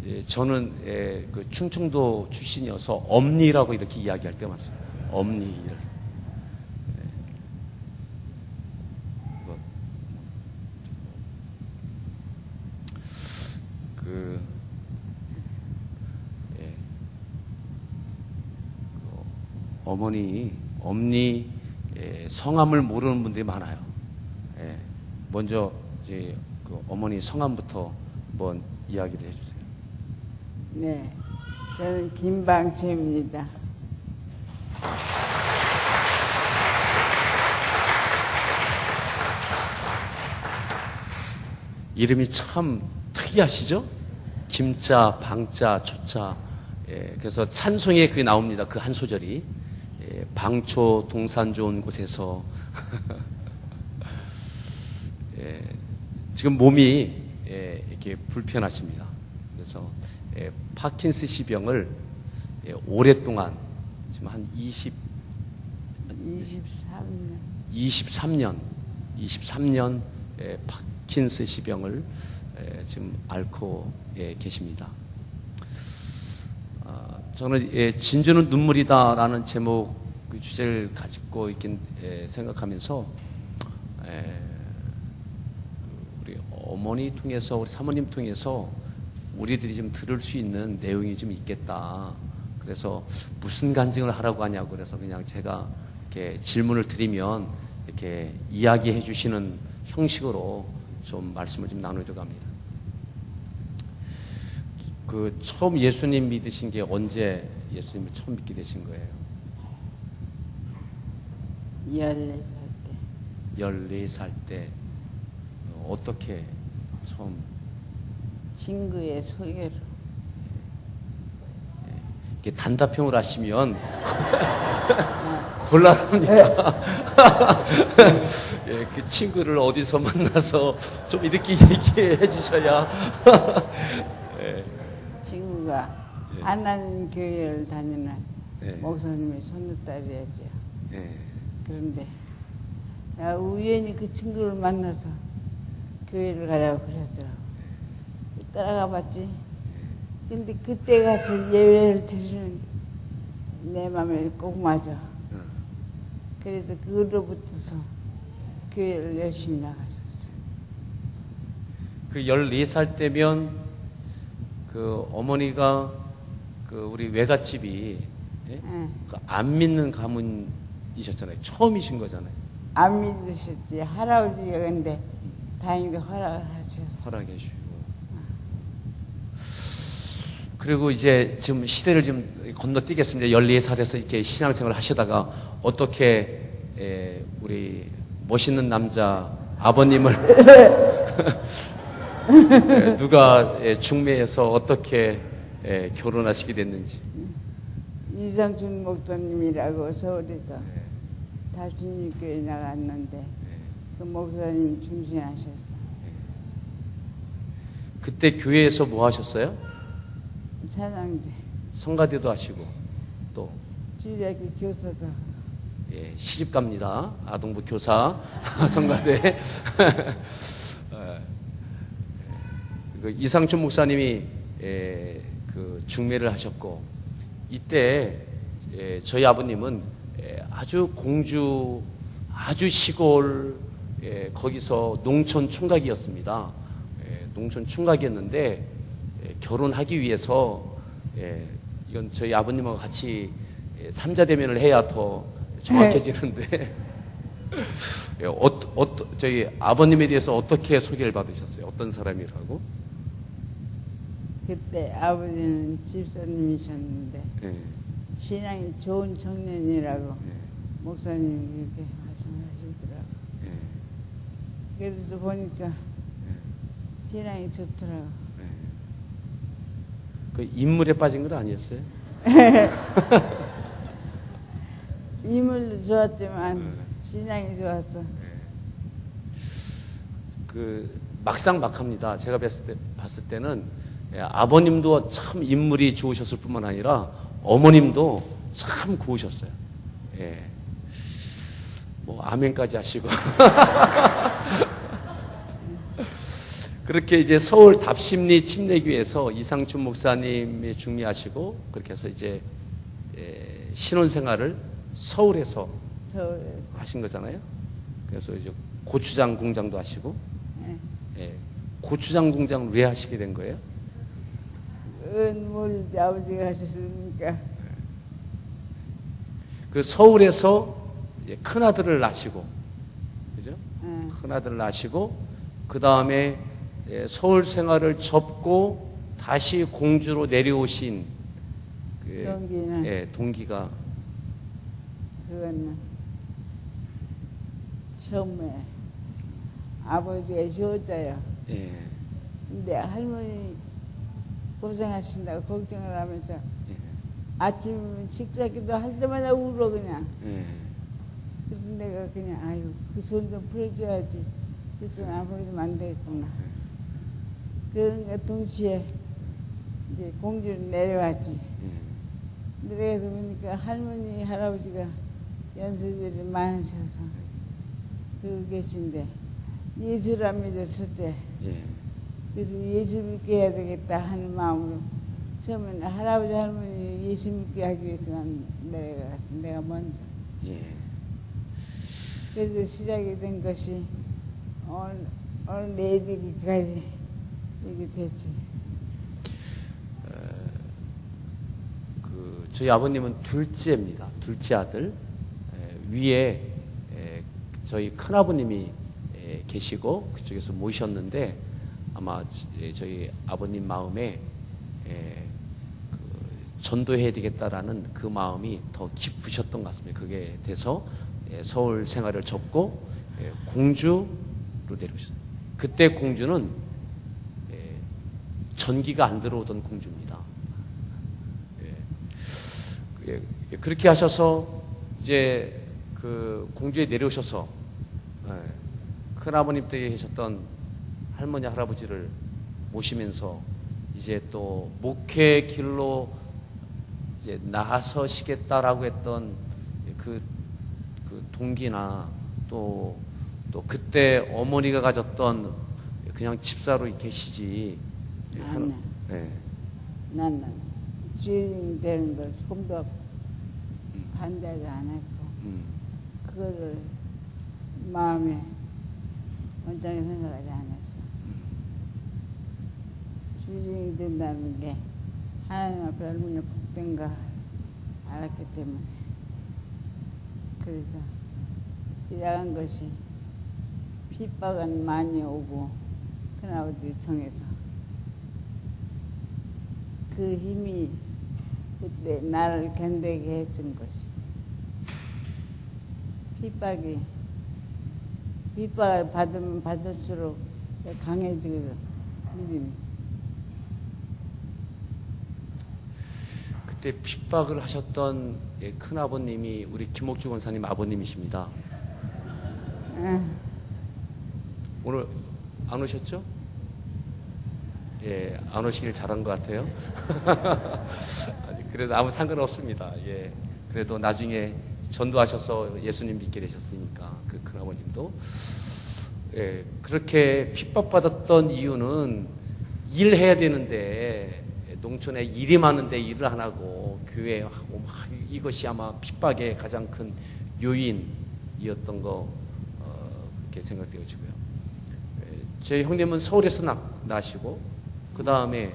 예, 저는 그 충청도 출신이어서 엄니라고 이렇게 이야기할 때 많습니다. 엄니. 이렇게. 그, 예. 어머니, 엄니 성함을 모르는 분들이 많아요. 예. 먼저 이제 그 어머니 성함부터 한번 이야기를 해주세요. 네, 저는 김방채입니다. 이름이 참 특이하시죠? 김자, 방자, 초자. 예, 그래서 찬송에 그게 나옵니다. 그 한 소절이. 예, 방초 동산 좋은 곳에서. 예, 지금 몸이 이렇게 불편하십니다. 그래서 파킨슨씨 병을 오랫동안 지금 한 23년 파킨슨씨 병을 지금 앓고 계십니다. 저는 진주는 눈물이다라는 제목 그 주제를 가지고 있긴 생각하면서 우리 어머니 통해서 우리 사모님 통해서 우리들이 좀 들을 수 있는 내용이 좀 있겠다. 그래서 무슨 간증을 하라고 하냐고 그래서 그냥 제가 이렇게 질문을 드리면 이렇게 이야기해 주시는 형식으로 좀 말씀을 좀 나누려고 합니다. 그 처음 예수님 믿으신 게 언제 예수님을 처음 믿게 되신 거예요? 14살 때. 14살 때 어떻게 처음? 친구의 소개로. 이렇게 단답형을 하시면 곤란합니다. 예, 그 친구를 어디서 만나서 좀 이렇게 얘기해 주셔야. 예. 친구가 예. 하나님 교회를 다니는 예. 목사님의 손녀딸이었죠. 예. 그런데 나 우연히 그 친구를 만나서 교회를 가자고 그러더라고. 따라가 봤지. 근데 그때 가서 예배를 드리는 내 마음에 꼭 맞아. 그래서 그로부터서 교회를 열심히 나갔었어요. 그 14살 때면 그 어머니가 그 우리 외갓집이 예? 그 안 믿는 가문이셨잖아요. 처음이신 거잖아요. 안 믿으셨지. 할아버지가 근데 다행히도 허락을 하셨어. 허락해 주시고. 그리고 이제 지금 시대를 좀 건너뛰겠습니다. 14살에서 이렇게 신앙생활을 하시다가 어떻게 우리 멋있는 남자 아버님을 누가 중매해서 어떻게 결혼하시게 됐는지. 이상춘 목사님이라고 서울에서 다순이교회 나갔는데 그 목사님이 중신하셨어. 그때 교회에서 뭐 하셨어요? 차장대. 성가대도 하시고 또 주일학교 교사도. 예, 시집 갑니다. 아동부 교사 성가대. 그 이상춘 목사님이 그 중매를 하셨고 이때 저희 아버님은 아주 공주, 아주 시골 거기서 농촌 총각이었습니다. 농촌 총각이었는데 결혼하기 위해서 이건 저희 아버님하고 같이 삼자 대면을 해야 더 정확해지는데 저희 아버님에 대해서 어떻게 소개를 받으셨어요? 어떤 사람이라고? 그때 아버지는 집사님이셨는데 신앙이 좋은 청년이라고 목사님이 그렇게 말씀하시더라고. 그래서 보니까 신앙이 좋더라고. 그 인물에 빠진 건 아니었어요? 인물도 좋았지만 신앙이 좋았어. 그 막상막합니다. 제가 봤을 때는 아버님도 참 인물이 좋으셨을 뿐만 아니라 어머님도 참 고우셨어요. 뭐 아멘까지 하시고 그렇게 이제 서울 답심리 침례교회에서 이상춘 목사님이 중리하시고 그렇게 해서 이제 신혼생활을 서울에서 서울에서. 하신 거잖아요. 그래서 이제 고추장 공장도 하시고, 예. 고추장 공장을 왜 하시게 된 거예요? 모르지. 아버지가 하셨으니까. 그 서울에서 큰 아들을 낳으시고, 그죠? 예. 큰 아들을 낳으시고, 그 다음에 서울 생활을 접고 다시 공주로 내려오신 그, 동기는? 동기가 그거는 처음에 아버지가 쉬었자요. 예, 근데 할머니 고생하신다고 걱정을 하면서 예, 아침 식사기도 할 때마다 울어 그냥. 예, 그래서 내가 그냥 아유 그 손 좀 풀어줘야지. 그 손 안 풀어주면 안 되겠구나. 그런가 동시에 이제 공주를 내려왔지. 예. 내려가서 보니까 할머니 할아버지가 연세들이 많으셔서 그 계신데 예술합니다 첫째. 예. 그래서 예수 믿게 해야 되겠다 하는 마음으로 처음에는 할아버지 할머니 예수 믿게 하기 위해서 내려갔어. 내가 먼저. 예. 그래서 시작이 된 것이 오늘 내일이기까지 이렇게 됐지. 저희 아버님은 둘째입니다. 둘째 아들. 위에 저희 큰아버님이 계시고 그쪽에서 모셨는데 아마 저희 아버님 마음에 그 전도해야 되겠다라는 그 마음이 더 깊으셨던 것 같습니다. 그게 돼서 서울 생활을 접고 공주로 내려오셨어요. 그때 공주는 전기가 안 들어오던 공주입니다. 그렇게 하셔서 이제 그 공주에 내려오셔서 큰아버님 때 계셨던 할머니 할아버지를 모시면서 이제 또 목회 길로 이제 나서시겠다라고 했던 그 동기나 또 그때 어머니가 가졌던 그냥 집사로 계시지. 아니야. 네. 나는 주인이 되는 걸 조금도 반대도 안 했고 그거를 마음에 원장에 생각하지 않았어. 주인이 된다는 게 하나님 앞에 얼마나 복된가 알았기 때문에 그래서 시작한 것이 핍박은 많이 오고 큰아버지 청해서 그 힘이 그때 나를 견디게 해준 것이 핍박을 받으면 받을수록 강해지거든 믿음이. 그때 핍박을 하셨던 큰아버님이 우리 김옥주 권사님 아버님이십니다. 오늘 안 오셨죠? 예, 안 오시길 잘한 것 같아요. 그래도 아무 상관없습니다. 예, 그래도 나중에 전도하셔서 예수님 믿게 되셨으니까 그 큰아버님도 예, 그렇게 핍박받았던 이유는 일해야 되는데 농촌에 일이 많은데 일을 안 하고 교회에 하고 막 이것이 아마 핍박의 가장 큰 요인이었던 거 그렇게 생각되어지고요. 제 형님은 서울에서 나시고 그 다음에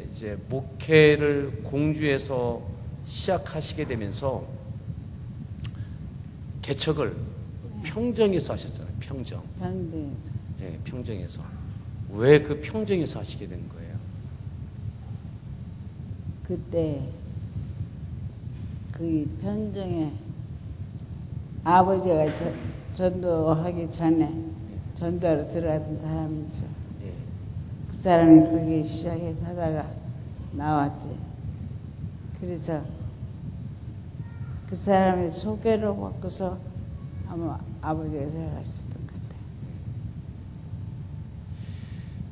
이제 목회를 공주에서 시작하시게 되면서 개척을 평정에서 하셨잖아요. 평정. 평등에서. 예, 평정에서. 왜 그 평정에서 하시게 된 거예요? 그때 그 평정에 아버지가 전도하기 전에 전도하러 들어갔던 사람이 있어. 예. 그 사람이 거기 시작해서 하다가 나왔지. 그래서 그 사람의 소개로 바꿔서 아마 아버지가 들어가셨던 것 같아요.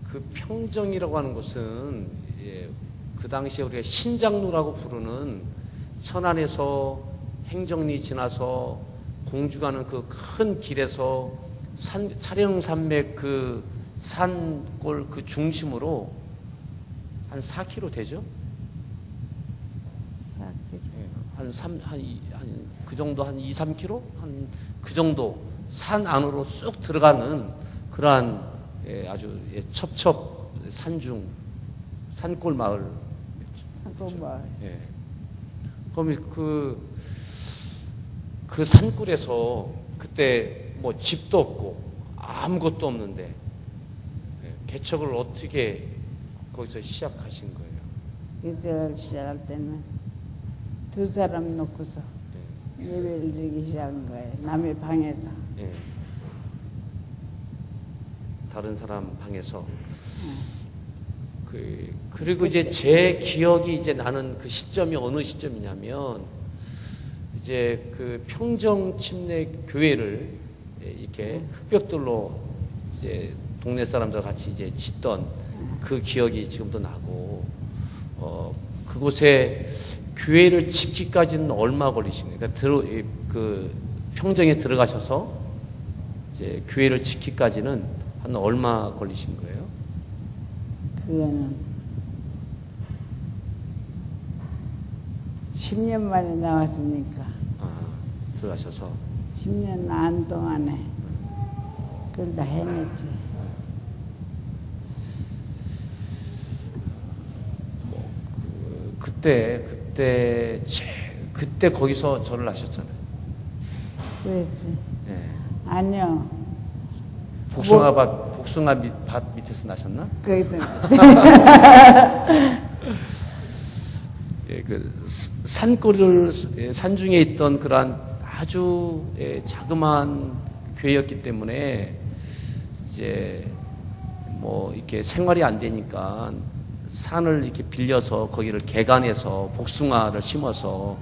그 평정이라고 하는 곳은 그 당시에 우리가 신장로라고 부르는 천안에서 행정리 지나서 공주 가는 그 큰 길에서 차령산맥 그 산골 그 중심으로 한 4km 되죠? 4km. 그 정도 한 2, 3km? 그 정도 산 안으로 쑥 들어가는 그러한 아주 첩첩 산골 마을. 산골 마을. 예. 그럼 그 산골에서 그때 뭐 집도 없고 아무것도 없는데 개척을 어떻게 거기서 시작하신 거예요? 이제 시작할 때는 2사람 놓고서 예배를 드리기 시작한 거예요. 남의 방에서. 예. 다른 사람 방에서. 그리고 이제 제 기억이 이제 나는 그 시점이 어느 시점이냐면 이제 그 평정 침례 교회를 이렇게 흙벽돌로 이제 동네 사람들 같이 이제 짓던 그 기억이 지금도 나고 그곳에 교회를 짓기까지는 얼마 걸리신 거예요? 그러니까 그 평정에 들어가셔서 이제 교회를 짓기까지는 한 얼마 걸리신 거예요? 그거는 10년 만에 나왔으니까. 들어가셔서 10년 안 동안에 그걸 다 해냈지. 그때 거기서 절을 하셨잖아요. 그랬지. 예. 아니요. 복숭아 밭 밑에서 나셨나? 거기서. 예, 그 산중에 있던 그러한 아주 자그마한 교회였기 때문에 이제 뭐 이렇게 생활이 안 되니까 산을 이렇게 빌려서 거기를 개간해서 복숭아를 심어서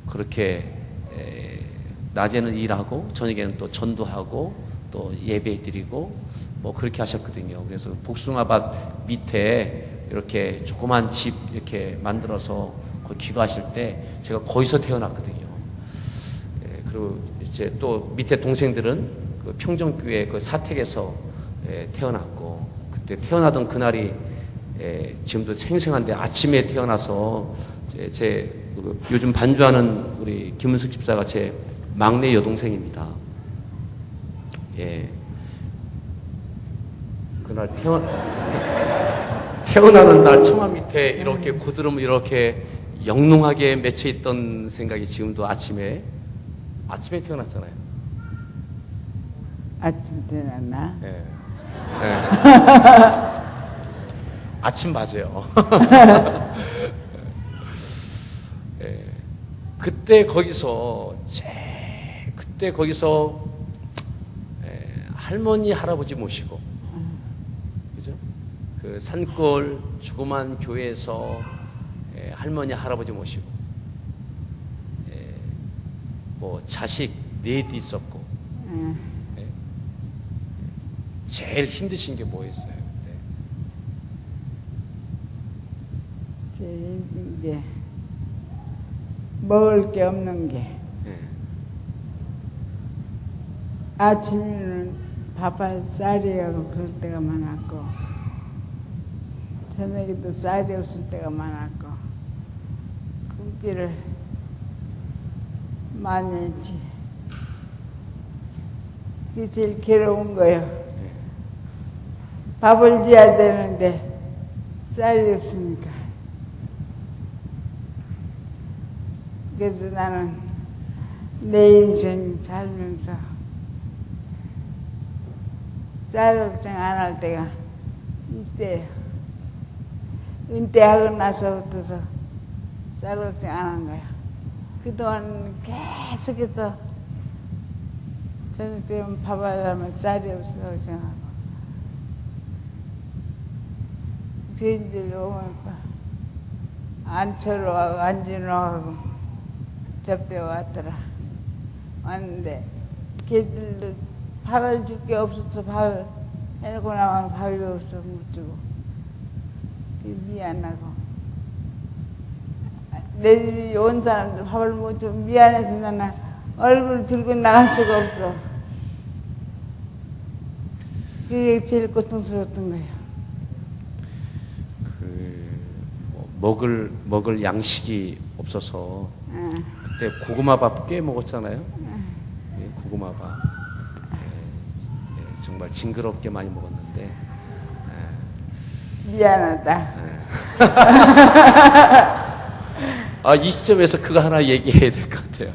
그렇게 낮에는 일하고 저녁에는 또 전도하고 또 예배드리고 뭐 그렇게 하셨거든요. 그래서 복숭아밭 밑에 이렇게 조그만 집 이렇게 만들어서 거기 기도하실 때 제가 거기서 태어났거든요. 그리고 이제 또 밑에 동생들은 그 평정교회 그 사택에서 태어났고 그때 태어나던 그날이 지금도 생생한데 아침에 태어나서 제 요즘 반주하는 우리 김은숙 집사가 제 막내 여동생입니다. 예. 그날 태어나는 날 처마 밑에 이렇게 고드름 이렇게 영롱하게 맺혀 있던 생각이 지금도 아침에 태어났잖아요. 아침 태어났나? 예. 예. 아침 맞아요. 예. 그때 거기서 할머니 할아버지 모시고 그죠? 그 산골 조그만 교회에서 할머니 할아버지 모시고 뭐 자식 넷이 있었고 제일 힘드신 게 뭐였어요? 그때? 제일 힘든 게 먹을 게 없는 게 아침에는 밥알 쌀이하고 그럴 때가 많았고 저녁에도 쌀이 없을 때가 많았고 굶기를 많이 했지. 그게 제일 괴로운 거예요. 밥을 지어야 되는데 쌀이 없으니까. 그래서 나는 내 인생 살면서 쌀 걱정 안 할 때가 이때예요. 은퇴하고 나서부터서 쌀 걱정 안 한 거야. 그동안 계속해서 저녁 때면 밥 하려면 쌀이 없어서 걱정하고 주인들 오면 안철로 하고 안진로 하고 접대 왔더라. 왔는데 걔들도 밥을 줄 게 없어서 밥을 해놓고 나면 밥이 없어서 못 주고 미안하고 내 집에 온 사람들 밥을 못 주고 미안해서 나는 얼굴 들고 나갈 수가 없어. 그게 제일 고통스러웠던 거예요. 먹을 양식이 없어서 응. 그때 고구마밥 꽤 먹었잖아요. 예, 고구마밥. 정말 징그럽게 많이 먹었는데. 미안하다. 이 시점에서 그거 하나 얘기해야 될 것 같아요.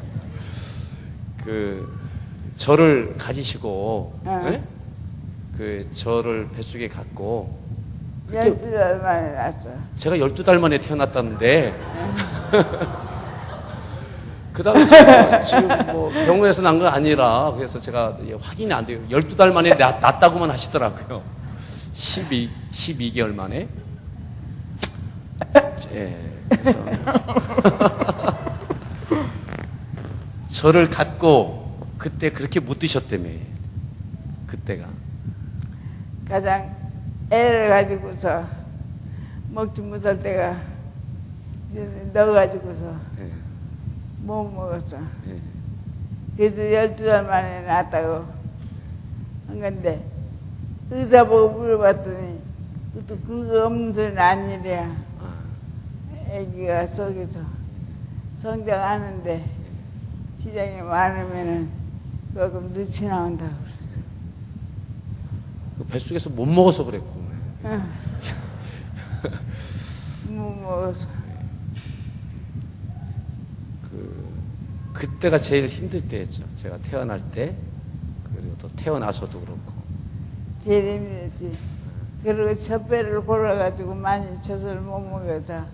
저를 가지시고, 예? 저를 뱃속에 갖고, 12달 만에 났어. 제가 12달 만에 태어났다는데, 그 당시에 지금 뭐 병원에서 난 건 아니라, 그래서 제가 확인이 안 돼요. 12달 만에 났다고만 하시더라고요. 12개월 만에. 예, 그래서. 저를 갖고, 그때 그렇게 못 드셨다며. 그때가. 가장 애를 가지고서 먹지 못할 때가 이제 넣어가지고서 예, 못 먹었어. 예. 그래서 12달 만에 낳았다고 한 건데 의사 보고 물어봤더니 또 근거 없는 소리는 아니래야. 애기가 속에서 성장하는데 시장이 많으면은 조금 늦게 나온다고 그랬어. 그 뱃속에서 못 먹어서 그랬고. 못 먹어서. 그때가 제일 힘들 때였죠. 제가 태어날 때, 그리고 또 태어나서도 그렇고. 제일 힘들었지. 그리고 첫 배를 골아가지고 많이 젖을 못 먹어서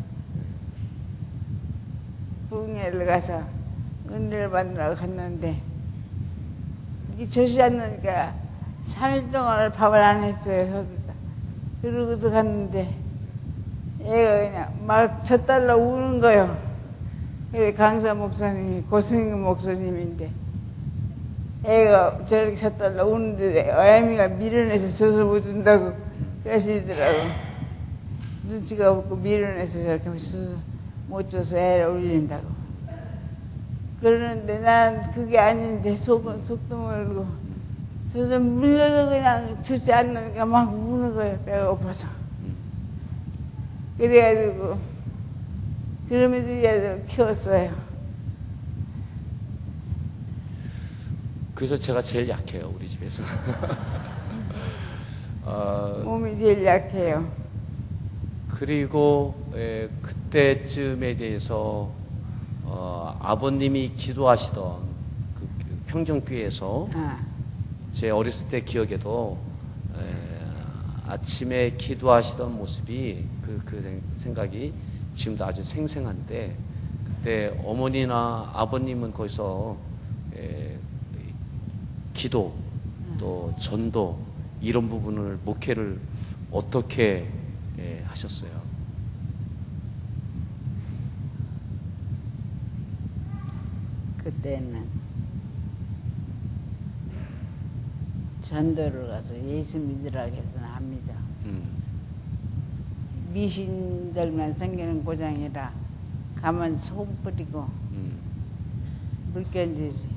부흥회를 가서 은혜를 받으러 갔는데 이 젖이 안 나니까 3일 동안 밥을 안 했어요. 저도. 그러고서 갔는데 애가 그냥 막 젖달라 우는 거예요. 그래 강사 목사님이 고승희 목사님인데 애가 저렇게 젖달라 우는데 애미가 밀어내서 젖을 못 준다고 그러시더라고. 눈치가 없고 밀어내서 저렇게 못 줘서 애를 울린다고. 그러는데 난 그게 아닌데 속도 모르고 젖을 물려도 그냥 젖이 안 나니까 막 우는 거예요. 배가 고파서. 그래가지고 그러면서 이 애들 키웠어요. 그래서 제가 제일 약해요, 우리 집에서. 몸이 제일 약해요. 그리고 그때쯤에 대해서 아버님이 기도하시던 그 평정교회에서 제 어렸을 때 기억에도 아침에 기도하시던 모습이 그 생각이 지금도 아주 생생한데 그때 어머니나 아버님은 거기서 기도 또 전도 이런 부분을 목회를 어떻게 하셨어요? 그때는 전도를 가서 예수 믿으라고 해서는 합니다. 미신들만 생기는 고장이라 가면 소금 뿌리고 물견지지.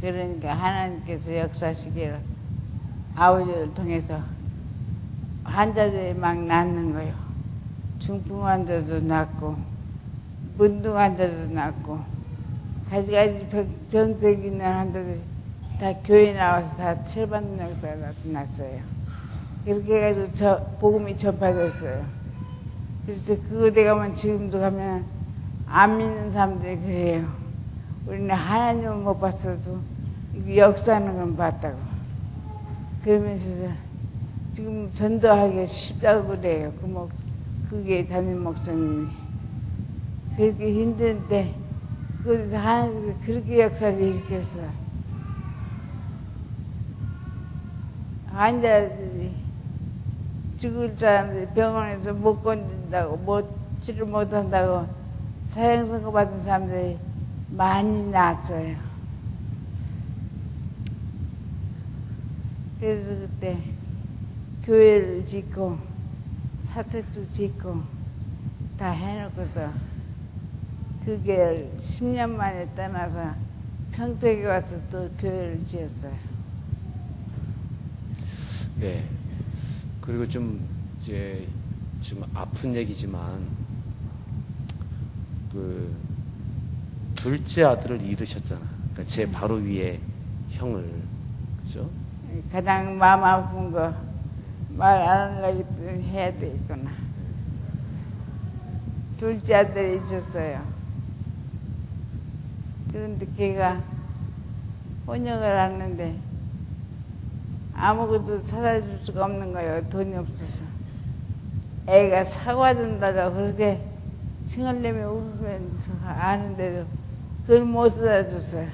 그러니까 하나님께서 역사시키라 아버지를 통해서 환자들이 막 낫는 거예요. 중풍 환자도 낫고 문둥 환자도 낫고 가지가지 병색 있는 환자들이 다 교회 나와서 다 치료받는 역사가 나타났어요. 그렇게 해가지고 복음이 전파됐어요. 그래서 그곳에 가면 지금도 가면 안 믿는 사람들이 그래요. 우리는 하나님을 못 봤어도 역사하는 건 봤다고. 그러면서 지금 전도하기가 쉽다고 그래요. 그게 담임 목사님이. 그렇게 힘든데 그곳에서 하나님께서 그렇게 역사를 일으켰어요. 환자들이 죽을 사람들이 병원에서 못 건진다고 치료 못한다고 사형선고 받은 사람들이 많이 나왔어요. 그래서 그때 교회를 짓고 사택도 짓고 다 해놓고서 그게 10년 만에 떠나서 평택에 와서 또 교회를 지었어요. 네. 그리고 좀 이제 좀 아픈 얘기지만 그 둘째 아들을 잃으셨잖아. 그러니까 제 바로 위에 형을, 그죠? 가장 마음 아픈 거 말 안 하려고 해야 되겠구나. 둘째 아들이 있었어요. 그런데 걔가 혼영을 하는데 아무것도 사다 줄 수가 없는 거예요. 돈이 없어서. 애가 사과 준다고 그렇게 칭얼내며 울면서 아는데도 그걸 못 사다 줬어요.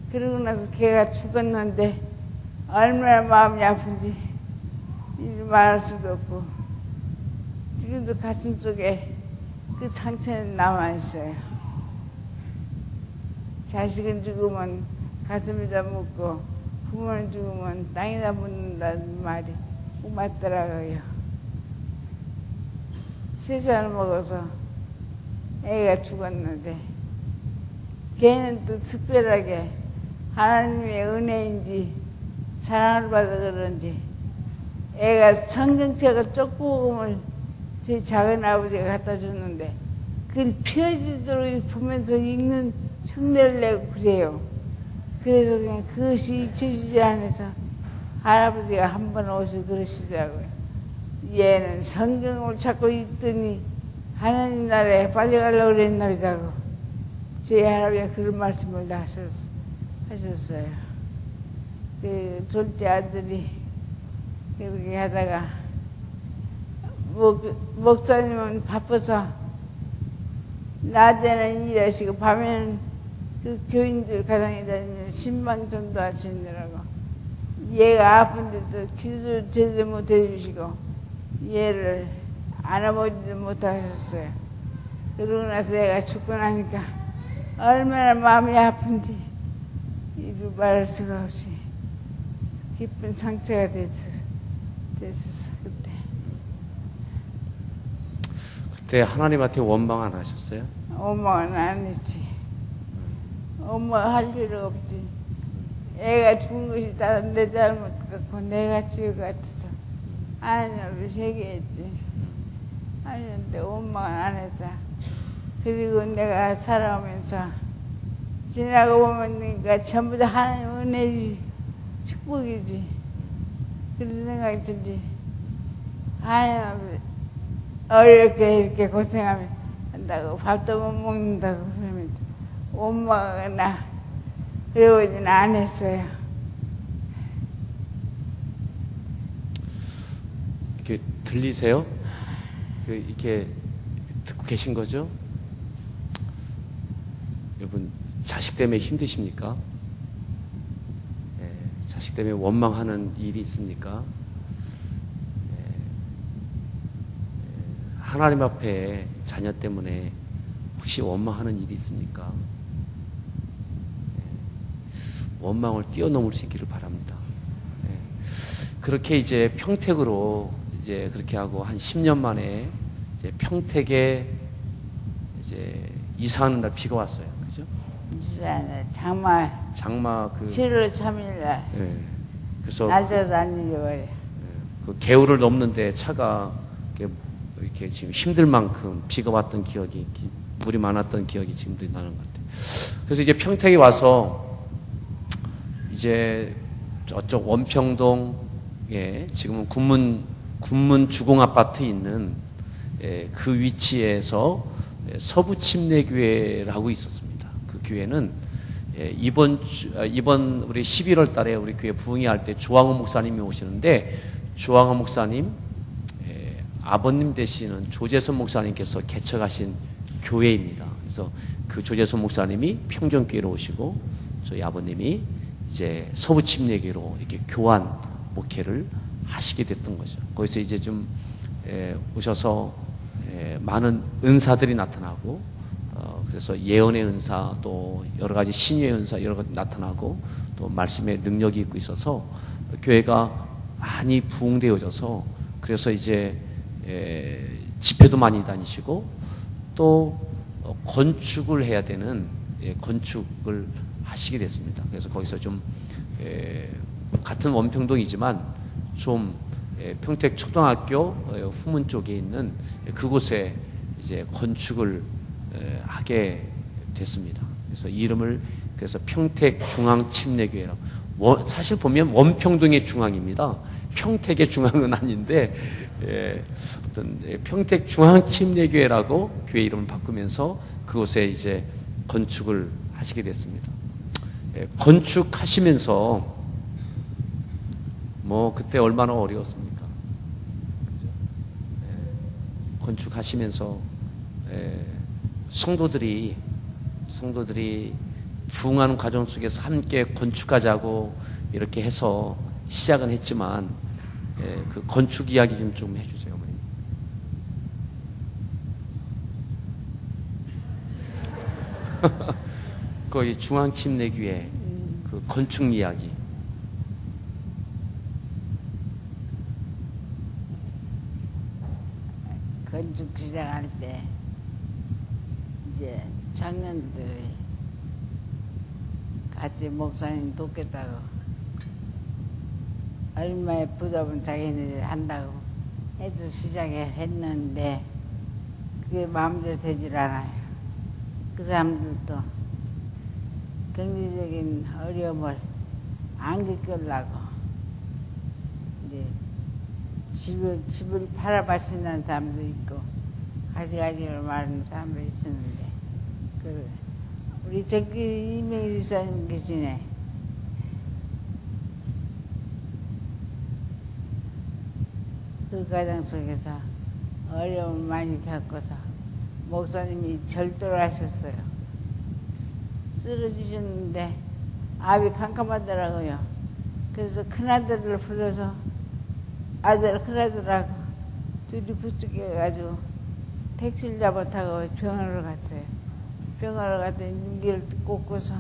그러고 나서 걔가 죽었는데 얼마나 마음이 아픈지 이를 말할 수도 없고 지금도 가슴 속에 그 상처는 남아있어요. 자식은 죽으면 가슴에다 묻고 부모는 죽으면 땅에다 묻는다는 말이 꼭 맞더라고요. 3살 먹어서 애가 죽었는데 걔는 또 특별하게 하나님의 은혜인지 사랑을 받아 그런지 애가 성경책을 쪽복음을 저희 작은 아버지가 갖다 줬는데 그걸 펴지도록 보면서 읽는 흉내를 내고 그래요. 그래서 그냥 그것이 잊혀지지 않아서 할아버지가 한 번 오시고 그러시더라고요. 얘는 성경을 자꾸 읽더니 하나님 나라에 빨리 가려고 그랬나 보다고 저희 할아버지가 그런 말씀을 하셨어요. 그 둘째 아들이 그렇게 하다가 목사님은 바빠서 낮에는 일하시고 밤에는 그 교인들 가정에 다니면 신방 전도하시느라고 얘가 아픈데도 기도 제대로 못 해주시고 얘를 안아보지도 못하셨어요. 그러고 나서 얘가 죽고 나니까 얼마나 마음이 아픈지 이루 말할 수가 없이 깊은 상처가 됐었어 그때. 그때 하나님한테 원망 안 하셨어요? 엄마는 안 했지. 엄마 할 필요 없지. 애가 죽은 것이 다 내 잘못 같고 내가 죄 같아서 하나님을 회개했지. 하는데 엄마는 안 했어. 그리고 내가 살아오면서 지나고 보면 그러니까 전부 다 하나님 은혜지 축복이지. 그런 생각이 들지. 하나님 어렵게 이렇게 고생하면 한다고 밥도 못 먹는다고 그러면 엄마가 나 그러고는 안 했어요. 이렇게 들리세요? 이렇게 듣고 계신 거죠? 여러분, 자식 때문에 힘드십니까? 네, 자식 때문에 원망하는 일이 있습니까? 네, 하나님 앞에 자녀 때문에 혹시 원망하는 일이 있습니까? 네, 원망을 뛰어넘을 수 있기를 바랍니다. 네, 그렇게 이제 평택으로 이제 그렇게 하고 한 10년 만에 이제 평택에 이제 이사하는 날 비가 왔어요. 그죠? 장마 그 7월 3일 날. 예. 그래서 날짜도 안 잊어버려. 그 개울을 넘는데 차가 이렇게 지금 힘들 만큼 비가 왔던 기억이, 물이 많았던 기억이 지금도 나는 것 같아요. 그래서 이제 평택에 와서 이제 저쪽 원평동에 지금은 군문 주공 아파트 있는 그 위치에서 서부 침례교회라고 있었습니다. 그 교회는 이번 우리 11월 달에 우리 교회 부흥회 할 때 조항호 목사님이 오시는데 조항호 목사님 아버님 되시는 조재선 목사님께서 개척하신 교회입니다. 그래서 그 조재선 목사님이 평정교회로 오시고 저희 아버님이 이제 서부 침례교회로 이렇게 교환 목회를 하시게 됐던 거죠. 거기서 이제 좀 오셔서 많은 은사들이 나타나고 그래서 예언의 은사 또 여러 가지 신유의 은사 여러 가지 나타나고 또 말씀의 능력이 있고 있어서 교회가 많이 부흥되어져서 그래서 이제 집회도 많이 다니시고 또 건축을 해야 되는 건축을 하시게 됐습니다. 그래서 거기서 좀 같은 원평동이지만 좀 평택 초등학교 후문 쪽에 있는 그곳에 이제 건축을 하게 됐습니다. 그래서 이름을 그래서 평택 중앙침례교회라고. 사실 보면 원평동의 중앙입니다. 평택의 중앙은 아닌데 어떤 평택 중앙침례교회라고 교회 이름을 바꾸면서 그곳에 이제 건축을 하시게 됐습니다. 건축하시면서 뭐 그때 얼마나 어려웠습니까? 그죠? 건축하시면서 성도들이 부흥하는 과정 속에서 함께 건축하자고 이렇게 해서 시작은 했지만 그 건축 이야기 좀 해주세요, 어머님. 거기 중앙침례교회 그 건축 이야기. 건축 시작할 때 이제 청년들이 같이 목사님 돕겠다고 얼마에 부잡은 자기네들이 한다고 해서 시작했는데 그게 마음대로 되질 않아요. 그 사람들도 경제적인 어려움을 안 겪으려고 이제 집을 팔아바친다는 사람도 있고 가지가지로 말하는 사람도 있었는데 우리 저기 이명희 지사님 계시네. 그 과정 속에서 어려움을 많이 겪어서 목사님이 절도를 하셨어요. 쓰러지셨는데 압이 캄캄하더라고요. 그래서 큰아들을 불러서 큰아들하고 둘이 부축해가지고 택시를 잡아타고 병원을 갔어요. 병원을 갔더니 눈기를 꽂고서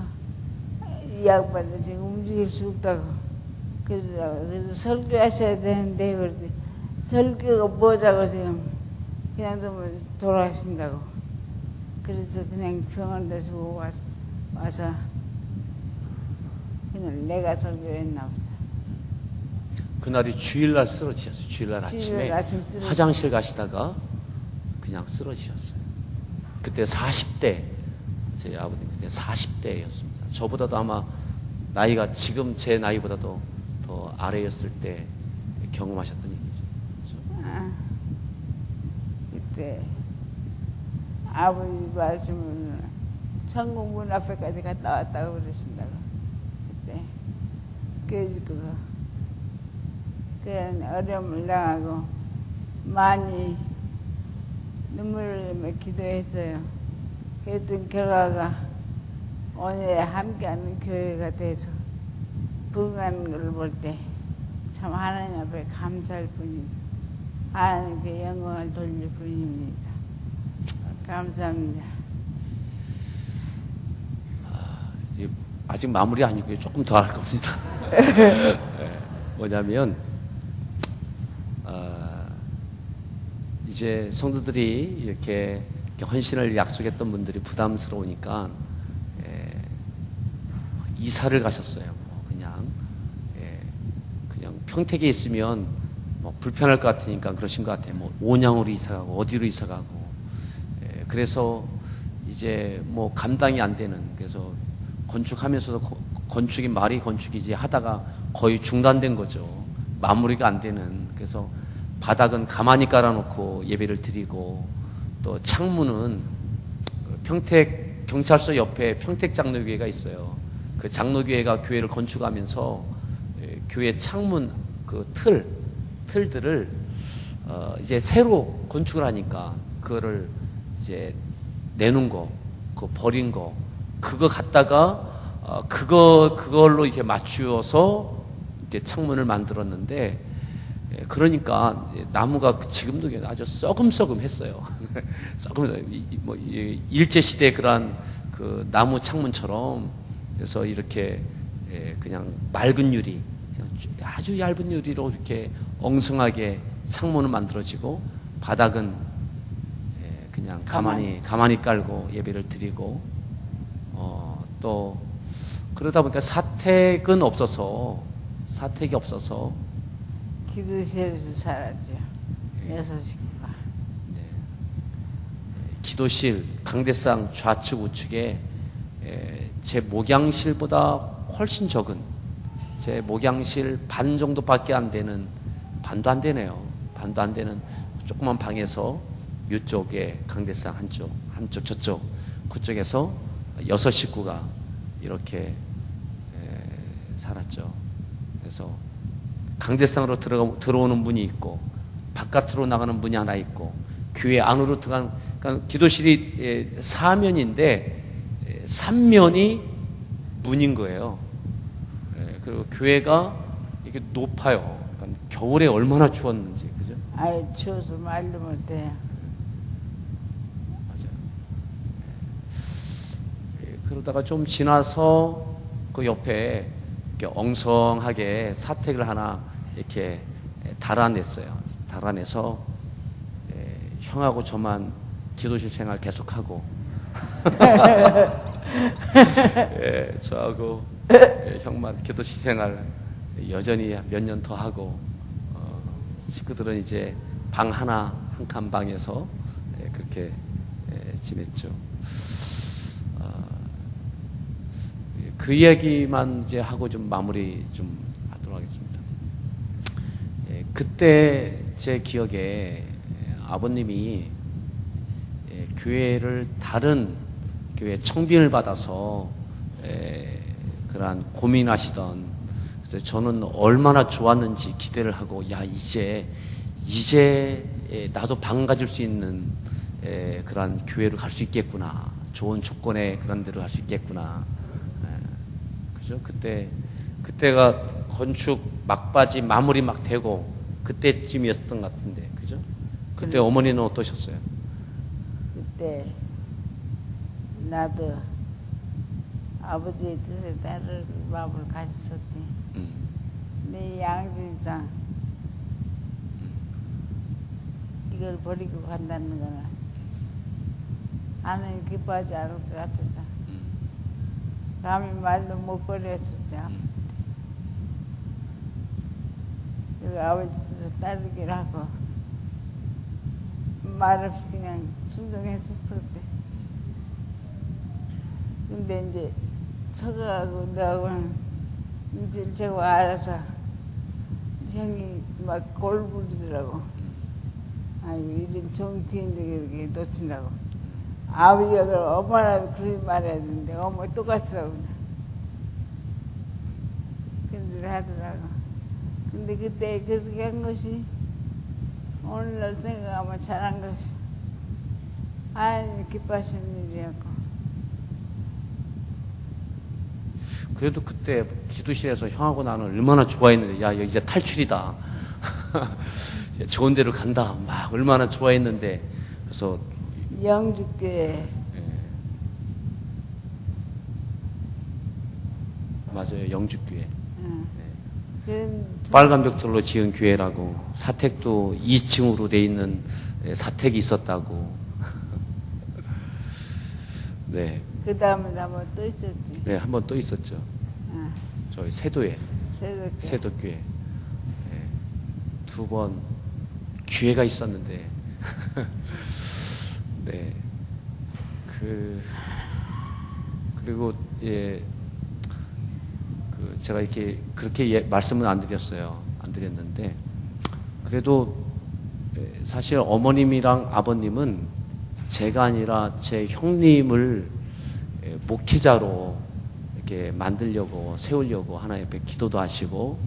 이 양반은 지금 움직일 수 없다고 그래서 설교하셔야 되는데 그러더니 설교가 뭐자고 지금 그냥 좀 돌아가신다고. 그래서 그냥 병원 데서 와서 그냥 내가 설교했나 보다. 그날이 주일날 쓰러지셨어요. 주일날 아침에 화장실 가시다가 그냥 쓰러지셨어요. 그때 40대, 제 아버님 그때 40대였습니다. 저보다도 아마 나이가 지금 제 나이보다도 더 아래였을 때 경험하셨던 얘기죠. 아, 그때 아버지 말씀은 천국 문 앞에까지 갔다 왔다고 그러신다고. 그때 그래서 그런 어려움을 당하고 많이 눈물을 흘리며 기도했어요. 그랬던 결과가 오늘 함께하는 교회가 돼서 부흥하는 걸 볼 때 참 하나님 앞에 감사할 뿐입니다. 하나님께 영광을 돌릴 뿐입니다. 감사합니다. 아직 마무리 아니고요. 조금 더 할 겁니다. 뭐냐면 이제 성도들이 이렇게 헌신을 약속했던 분들이 부담스러우니까 이사를 가셨어요. 그냥 평택에 있으면 뭐 불편할 것 같으니까 그러신 것 같아요. 뭐 온양으로 이사가고 어디로 이사가고. 그래서 이제 뭐 감당이 안 되는, 그래서 건축하면서도 건축이 말이 건축이지 하다가 거의 중단된 거죠. 마무리가 안 되는. 그래서 바닥은 가만히 깔아놓고 예배를 드리고, 또 창문은 평택 경찰서 옆에 평택 장로교회가 있어요. 그 장로교회가 교회를 건축하면서 교회 창문 그 틀들을 이제 새로 건축을 하니까 그거를 이제 내놓은 거, 그거 버린 거, 그거 갖다가 그걸로 이렇게 맞추어서 이렇게 창문을 만들었는데, 그러니까 나무가 지금도 아주 썩음썩음했어요. 뭐 일제 시대 그런 그 나무 창문처럼. 그래서 이렇게 그냥 맑은 유리, 아주 얇은 유리로 이렇게 엉성하게 창문은 만들어지고, 바닥은 그냥 가만히 깔고 예배를 드리고, 또 그러다 보니까 사택이 없어서 기도실에서 살았죠. 6식구가. 기도실 강대상 좌측 우측에 제 목양실보다 훨씬 적은, 제 목양실 반 정도밖에 안 되는, 반도 안 되네요. 반도 안 되는 조그만 방에서 이쪽에 강대상 한쪽 저쪽 그쪽에서 6식구가 이렇게 살았죠. 그래서 강대상으로 들어오는 문이 있고 바깥으로 나가는 문이 하나 있고 교회 안으로 들어간, 그러니까 기도실이 4면인데 3면이 문인 거예요. 그리고 교회가 이게 높아요. 그러니까 겨울에 얼마나 추웠는지, 그죠? 아유, 추워서 말도 못해요. 맞아요. 그러다가 좀 지나서 그 옆에 이렇게 엉성하게 사택을 하나 이렇게 달아냈어요. 달아내서 형하고 저만 기도실 생활 계속하고 저하고 형만 기도실 생활 여전히 몇 년 더 하고 식구들은 이제 방 하나 한 칸 방에서 그렇게 지냈죠. 그 이야기만 이제 하고 좀 마무리 좀 하도록 하겠습니다. 그때 제 기억에 아버님이 교회를 다른 교회 청빙을 받아서 그러한 고민하시던, 그래서 저는 얼마나 좋았는지 기대를 하고, 야 이제 나도 방 가질 수 있는 그러한 교회를 갈 수 있겠구나, 좋은 조건의 그런 데로 갈 수 있겠구나. 그죠? 그때가 건축 막바지 마무리 막 되고 그때쯤이었던 것 같은데, 그죠? 그때 그렇죠. 어머니는 어떠셨어요? 그때 나도 아버지의 뜻에 따를 마음을 가르쳤지. 내 양심상 이걸 버리고 간다는 거는 나는 기뻐하지 않을 것 같아서 감히 말도 못 버렸었죠. 그리고 아버지 뜻을 따르기로 하고 말없이 그냥 순종했었어 그때. 근데 이제 서가하고 너하고는 이제 제가 알아서 형이 막 골부리더라고. 아유 이런 좋은 기회인데 그렇게 놓친다고. 아버지가 그럼 엄마라도 그렇게 말해야 되는데 엄마 똑같어 그냥. 그런 소리 하더라고. 근데 그때 그렇게 한 것이 오늘날 생각하면 잘한 것이 하나님이 기뻐하시는 일이었고. 그래도 그때 기도실에서 형하고 나는 얼마나 좋아했는데, 야, 여기 이제 탈출이다. 이제 좋은 데로 간다. 막 얼마나 좋아했는데, 그래서 영주교회. 맞아요, 영주교회. 그런 빨간 벽돌로 지은 교회라고, 사택도 2층으로 돼 있는 사택이 있었다고. 네. 그 다음에 한번 또 있었지. 네, 한 번 또 있었죠. 저희 세도에, 새벽에. 세도교회. 네. 2번 기회가 있었는데, 네. 그리고, 예, 제가 이렇게, 그렇게 말씀은 안 드렸어요. 안 드렸는데, 그래도, 사실 어머님이랑 아버님은 제가 아니라 제 형님을 목회자로 이렇게 만들려고, 세우려고 하나님 앞에 기도도 하시고,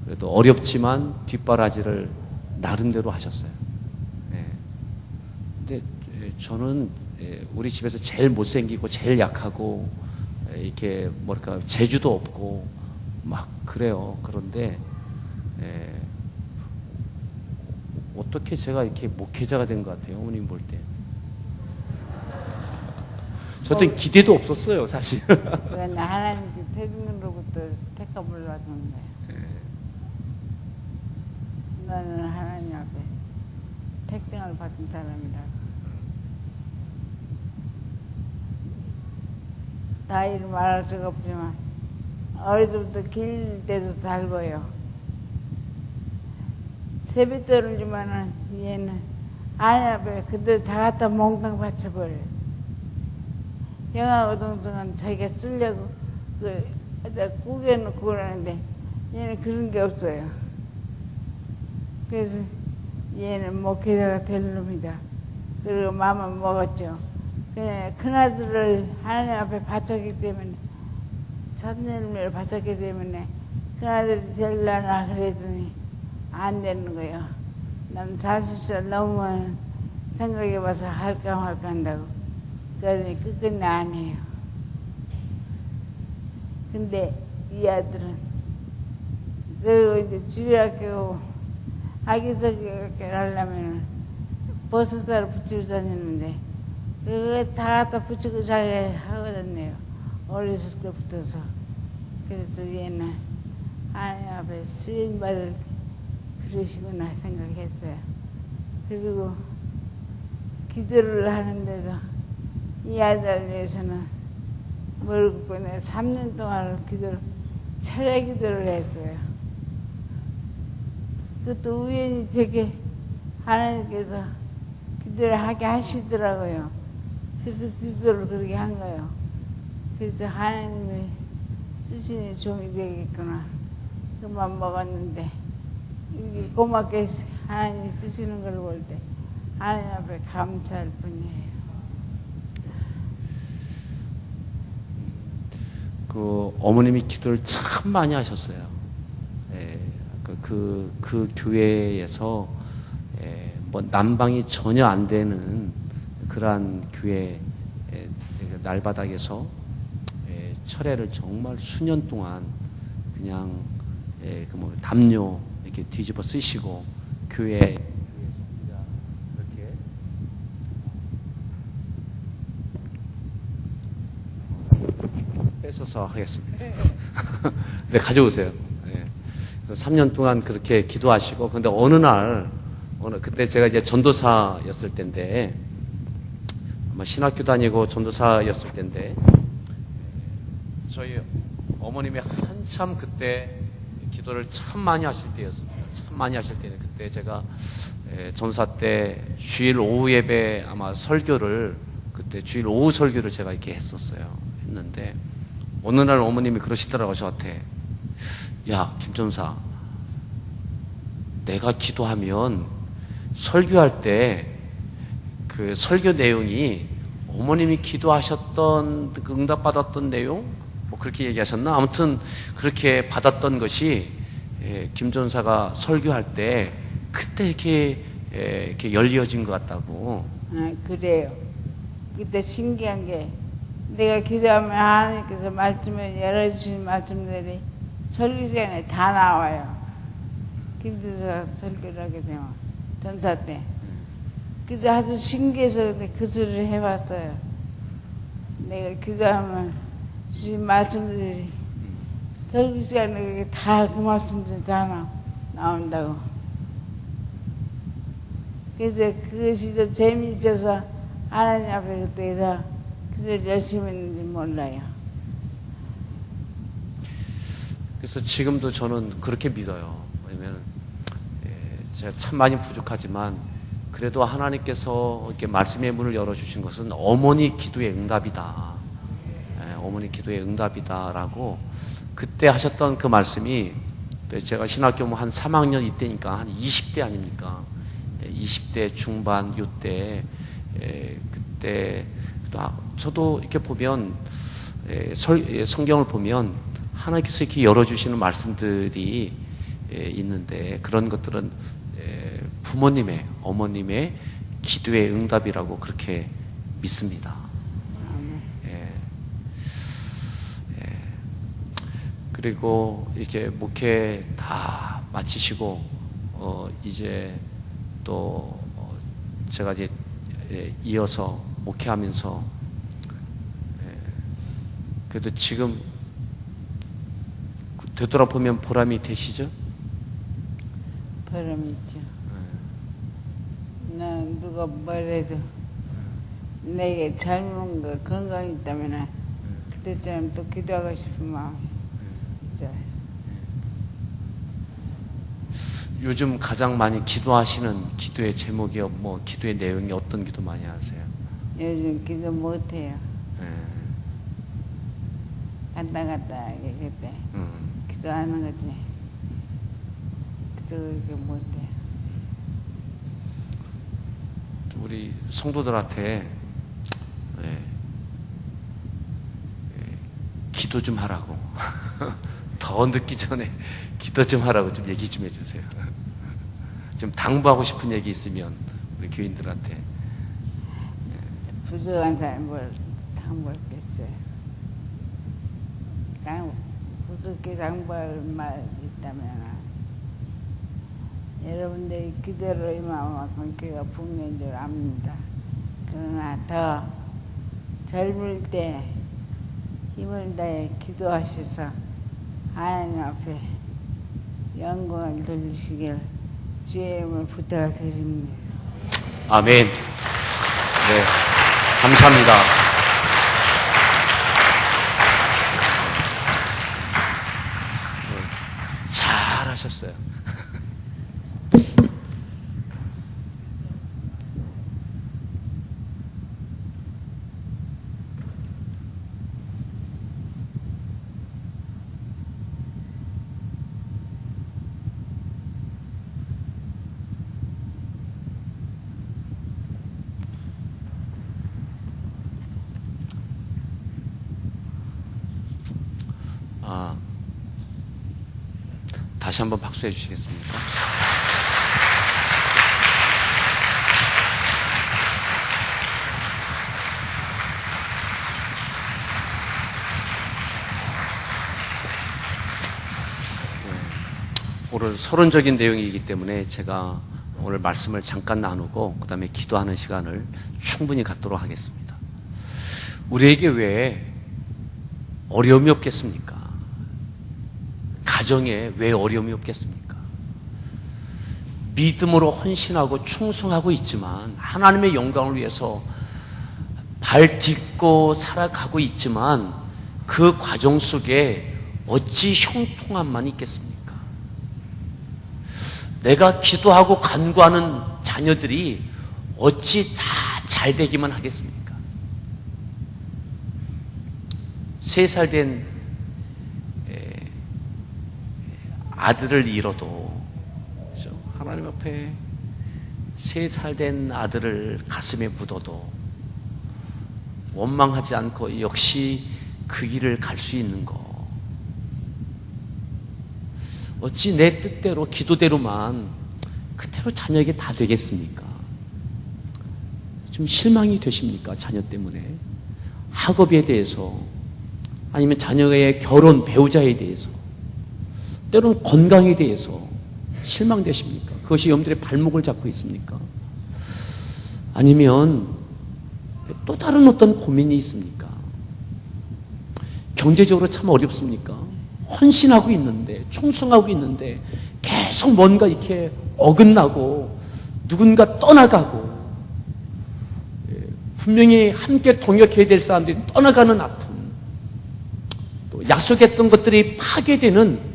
그래도 어렵지만 뒷바라지를 나름대로 하셨어요. 근데 저는 우리 집에서 제일 못생기고 제일 약하고 이렇게 뭐랄까 재주도 없고 막 그래요. 그런데 어떻게 제가 이렇게 목회자가 된 것 같아요, 어머님 볼 때. 저한테 기대도 없었어요, 사실. 그건 하나님께 태중으로부터 택함을 받은 거예요. 너는 하나님 앞에 택등을 받은 사람이라고. 다 이루 말할 수가 없지만 어려서부터 길 때도 달궈요. 세뱃돈을 주면은 얘는 아내 앞에 그들 다 갖다 몽땅 바쳐버려요. 형하고 동생은 자기가 쓰려고 구겨놓고 그러는데 얘는 그런 게 없어요. 그래서 얘는 목회자가 될 놈이다. 그리고 마음은 먹었죠. 그냥 큰아들을 하나님 앞에 바쳤기 때문에 천년을 바쳤기 때문에 큰아들이 되려나 그랬더니 안 되는 거예요. 난 40살 넘으면 생각해봐서 할까 말까 한다고. 그러더니 끝끝내 안 해요. 근데 이 아들은 그리고 이제 주일학교 아기자기를 하려면 버섯을 붙이고 다녔는데 그거 다 갖다 붙이고 자기 하거든요. 어렸을 때부터서. 그래서 얘는 하나님 앞에 쓰임받을 그러시구나 생각했어요. 그리고 기도를 하는데도 이 아들 위해서는 뭘 긋고 내가 3년 동안 철야 기도를 했어요. 그것도 우연히 되게 하나님께서 기도를 하게 하시더라고요. 그래서 기도를 그렇게 한 거예요. 그래서 하나님이 쓰시는 종이 되겠구나. 그만 먹었는데 이게 고맙게 하나님이 쓰시는 걸 볼 때 하나님 앞에 감사할 뿐이에요. 그 어머님이 기도를 참 많이 하셨어요. 예, 그 교회에서 뭐 난방이 전혀 안 되는 그러한 교회 날바닥에서 철야를 정말 수년 동안 그냥 그 뭐 담요 이렇게 뒤집어 쓰시고 교회에서 이렇게 뺏어서 하겠습니다. 네, 가져오세요. 네. 그래서 3년 동안 그렇게 기도하시고, 근데 그때 제가 이제 전도사였을 때인데, 아마 신학교 다니고 전도사였을 때인데, 저희 어머님이 한참 그때 기도를 참 많이 하실 때였습니다. 참 많이 하실 때는 그때 제가 전사 때 주일 오후 예배 아마 설교를 그때 주일 오후 설교를 제가 이렇게 했는데 어느 날 어머님이 그러시더라고요. 저한테, 야 김전사, 내가 기도하면 설교할 때 그 설교 내용이 어머님이 기도하셨던 그 응답받았던 내용 뭐 그렇게 얘기하셨나? 아무튼 그렇게 받았던 것이 김전사가 설교할 때 그때 이렇게 열려진 것 같다고. 아, 그래요. 그때 신기한 게 내가 기도하면 하나님께서 말씀을 열어주신 말씀들이 설교 시간에 다 나와요. 김전사가 설교를 하게 되면 전사 때. 그래서 아주 신기해서 그 소리를 해봤어요. 내가 기도하면 주신 말씀들이 설교 시간에 다 그 말씀들이 다 나온다고. 그래서 그것이 더 재미있어서 하나님 앞에 그때다 기도를 열심히 했는지 몰라요. 그래서 지금도 저는 그렇게 믿어요. 왜냐면 제가 참 많이 부족하지만 그래도 하나님께서 이렇게 말씀의 문을 열어주신 것은 어머니 기도의 응답이다. 어머니 기도의 응답이다라고 그때 하셨던 그 말씀이 제가 신학교 뭐 한 3학년 이때니까 한 20대 아닙니까? 20대 중반 요때 그때 저도 이렇게 보면 성경을 보면 하나님께서 이렇게 열어주시는 말씀들이 있는데 그런 것들은 부모님의 어머님의 기도의 응답이라고 그렇게 믿습니다. 그리고 이렇게 목회 다 마치시고 이제 또 제가 이제 이어서 목회하면서 그래도 지금 되돌아보면 보람이 되시죠? 보람 있죠. 난 누가 뭐래도 내게 젊은 거 건강 있다면 그때쯤 또 기도하고 싶은 마음. 이제 요즘 가장 많이 기도하시는 기도의 제목이 뭐 기도의 내용이 어떤 기도 많이 하세요? 요즘 기도 못해요. 예. 갔다 갔다 이게 그때 기도하는 거지. 그렇게 못해. 우리 성도들한테 예, 기도 좀 하라고 더 늦기 전에 기도 좀 하라고 좀 얘기 좀 해주세요. 좀 당부하고 싶은 얘기 있으면 우리 교인들한테. 부족한 사람 뭘 당부했겠어요. 부족해 당부할 말 있다면 여러분들이 기대로 임하만큼 귀가 분명한 줄 압니다. 그러나 더 젊을 때 힘을 다해 기도하셔서 하나님 앞에 영광을 돌리시길 주의 이름을 부탁드립니다. 아멘. 네, 감사합니다. 잘하셨어요. 다시 한번 박수해 주시겠습니까? 오늘 서론적인 내용이기 때문에 제가 오늘 말씀을 잠깐 나누고 그 다음에 기도하는 시간을 충분히 갖도록 하겠습니다. 우리에게 왜 어려움이 없겠습니까? 가정에 왜 어려움이 없겠습니까? 믿음으로 헌신하고 충성하고 있지만 하나님의 영광을 위해서 발 딛고 살아가고 있지만 그 과정 속에 어찌 형통함만 있겠습니까? 내가 기도하고 간구하는 자녀들이 어찌 다 잘 되기만 하겠습니까? 3살 된 아들을 잃어도 하나님 앞에 3살 된 아들을 가슴에 묻어도 원망하지 않고 역시 그 길을 갈 수 있는 거, 어찌 내 뜻대로 기도대로만 그대로 자녀에게 다 되겠습니까? 좀 실망이 되십니까? 자녀 때문에 학업에 대해서 아니면 자녀의 결혼 배우자에 대해서 때로는 건강에 대해서 실망되십니까? 그것이 여러분들의 발목을 잡고 있습니까? 아니면 또 다른 어떤 고민이 있습니까? 경제적으로 참 어렵습니까? 헌신하고 있는데, 충성하고 있는데 계속 뭔가 이렇게 어긋나고 누군가 떠나가고 분명히 함께 동역해야 될 사람들이 떠나가는 아픔, 또 약속했던 것들이 파괴되는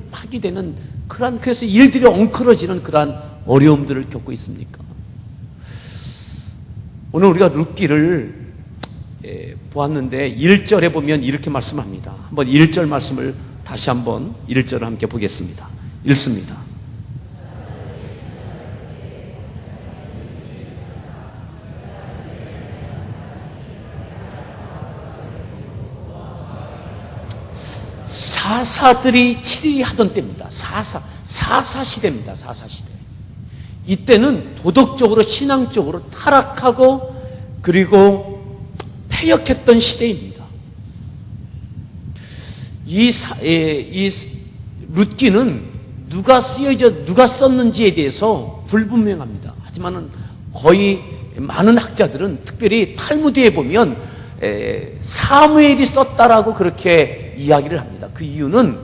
그래서 일들이 엉클어지는 그러한 어려움들을 겪고 있습니까? 오늘 우리가 룻기를 보았는데 1절에 보면 이렇게 말씀합니다. 한번 1절 말씀을 다시 한번 1절을 함께 보겠습니다. 읽습니다. 사사들이 치리하던 때입니다. 사사 시대입니다. 사사 시대. 이때는 도덕적으로 신앙적으로 타락하고 그리고 패역했던 시대입니다. 이 룻기는 누가 썼는지에 대해서 불분명합니다. 하지만은 거의 많은 학자들은 특별히 탈무드에 보면 사무엘이 썼다라고 그렇게 이야기를 합니다. 그 이유는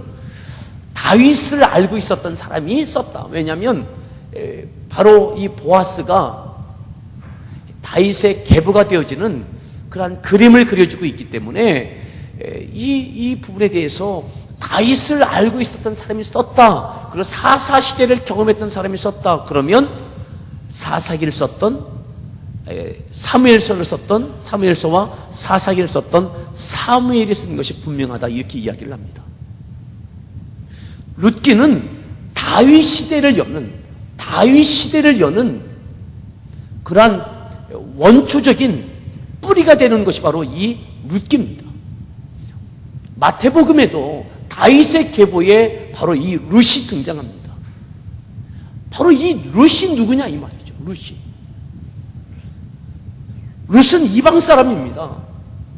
다윗을 알고 있었던 사람이 썼다. 왜냐하면 바로 이 보아스가 다윗의 계보가 되어지는 그러한 그림을 그려주고 있기 때문에 이 부분에 대해서 다윗을 알고 있었던 사람이 썼다, 그리고 사사시대를 경험했던 사람이 썼다 그러면 사사기를 썼던, 사무엘서를 썼던, 사무엘서와 사사기를 썼던 사무엘이 쓴 것이 분명하다, 이렇게 이야기를 합니다. 룻기는 다윗 시대를 여는 그러한 원초적인 뿌리가 되는 것이 바로 이 룻기입니다. 마태복음에도 다윗의 계보에 바로 이 룻이 등장합니다. 바로 이 룻이 누구냐 이 말이죠. 룻은 이방 사람입니다.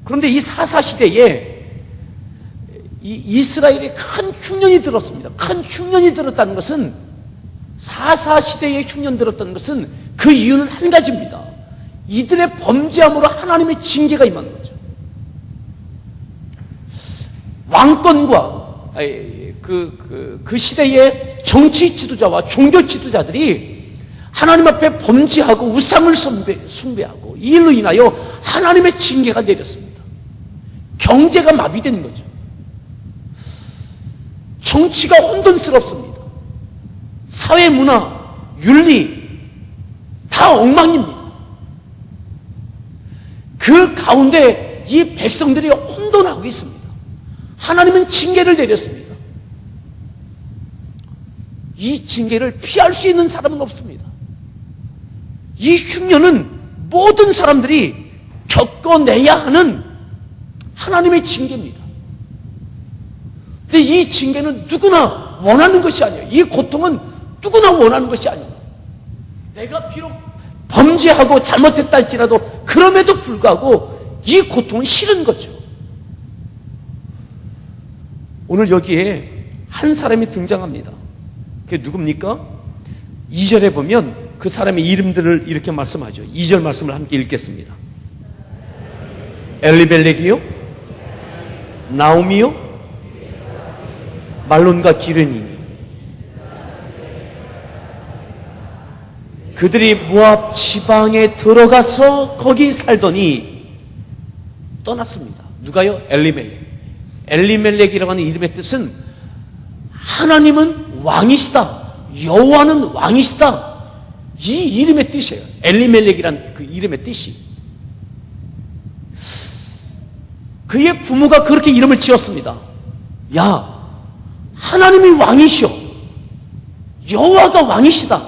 그런데 이 사사시대에 이 이스라엘에 큰 흉년이 들었습니다. 큰 흉년이 들었다는 것은, 사사시대에 흉년 들었다는 것은 그 이유는 한 가지입니다. 이들의 범죄함으로 하나님의 징계가 임한 거죠. 왕권과 그 시대의 정치 지도자와 종교 지도자들이 하나님 앞에 범죄하고 우상을 숭배하고, 이 일로 인하여 하나님의 징계가 내렸습니다. 경제가 마비된 거죠. 정치가 혼돈스럽습니다. 사회, 문화, 윤리 다 엉망입니다. 그 가운데 이 백성들이 혼돈하고 있습니다. 하나님은 징계를 내렸습니다. 이 징계를 피할 수 있는 사람은 없습니다. 이 흉년은 모든 사람들이 겪어내야 하는 하나님의 징계입니다. 근데 이 징계는 누구나 원하는 것이 아니에요. 이 고통은 누구나 원하는 것이 아니에요. 내가 비록 범죄하고 잘못했다 할지라도 그럼에도 불구하고 이 고통은 싫은 거죠. 오늘 여기에 한 사람이 등장합니다. 그게 누굽니까? 2절에 보면 그 사람의 이름들을 이렇게 말씀하죠. 2절 말씀을 함께 읽겠습니다. 엘리멜렉이요, 나오미요, 말론과 기르니니, 그들이 모압 지방에 들어가서 거기 살더니 떠났습니다. 누가요? 엘리멜렉. 엘리멜렉이라고 하는 이름의 뜻은 하나님은 왕이시다, 여호와는 왕이시다, 이 이름의 뜻이에요. 엘리멜렉이란 그 이름의 뜻이. 그의 부모가 그렇게 이름을 지었습니다. 야, 하나님이 왕이시오, 여호와가 왕이시다,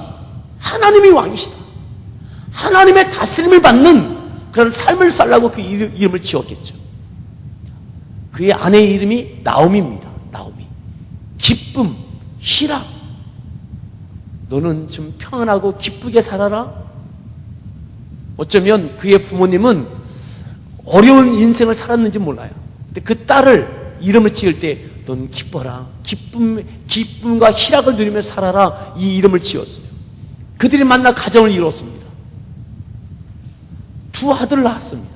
하나님이 왕이시다, 하나님의 다스림을 받는 그런 삶을 살라고 그 이름을 지었겠죠. 그의 아내의 이름이 나오미입니다. 나오미. 기쁨, 희락. 너는 좀 평안하고 기쁘게 살아라. 어쩌면 그의 부모님은 어려운 인생을 살았는지 몰라요. 근데 그 딸을 이름을 지을 때 너는 기뻐라, 기쁨과 희락을 누리며 살아라, 이 이름을 지었어요. 그들이 만나 가정을 이뤘습니다. 2 아들을 낳았습니다.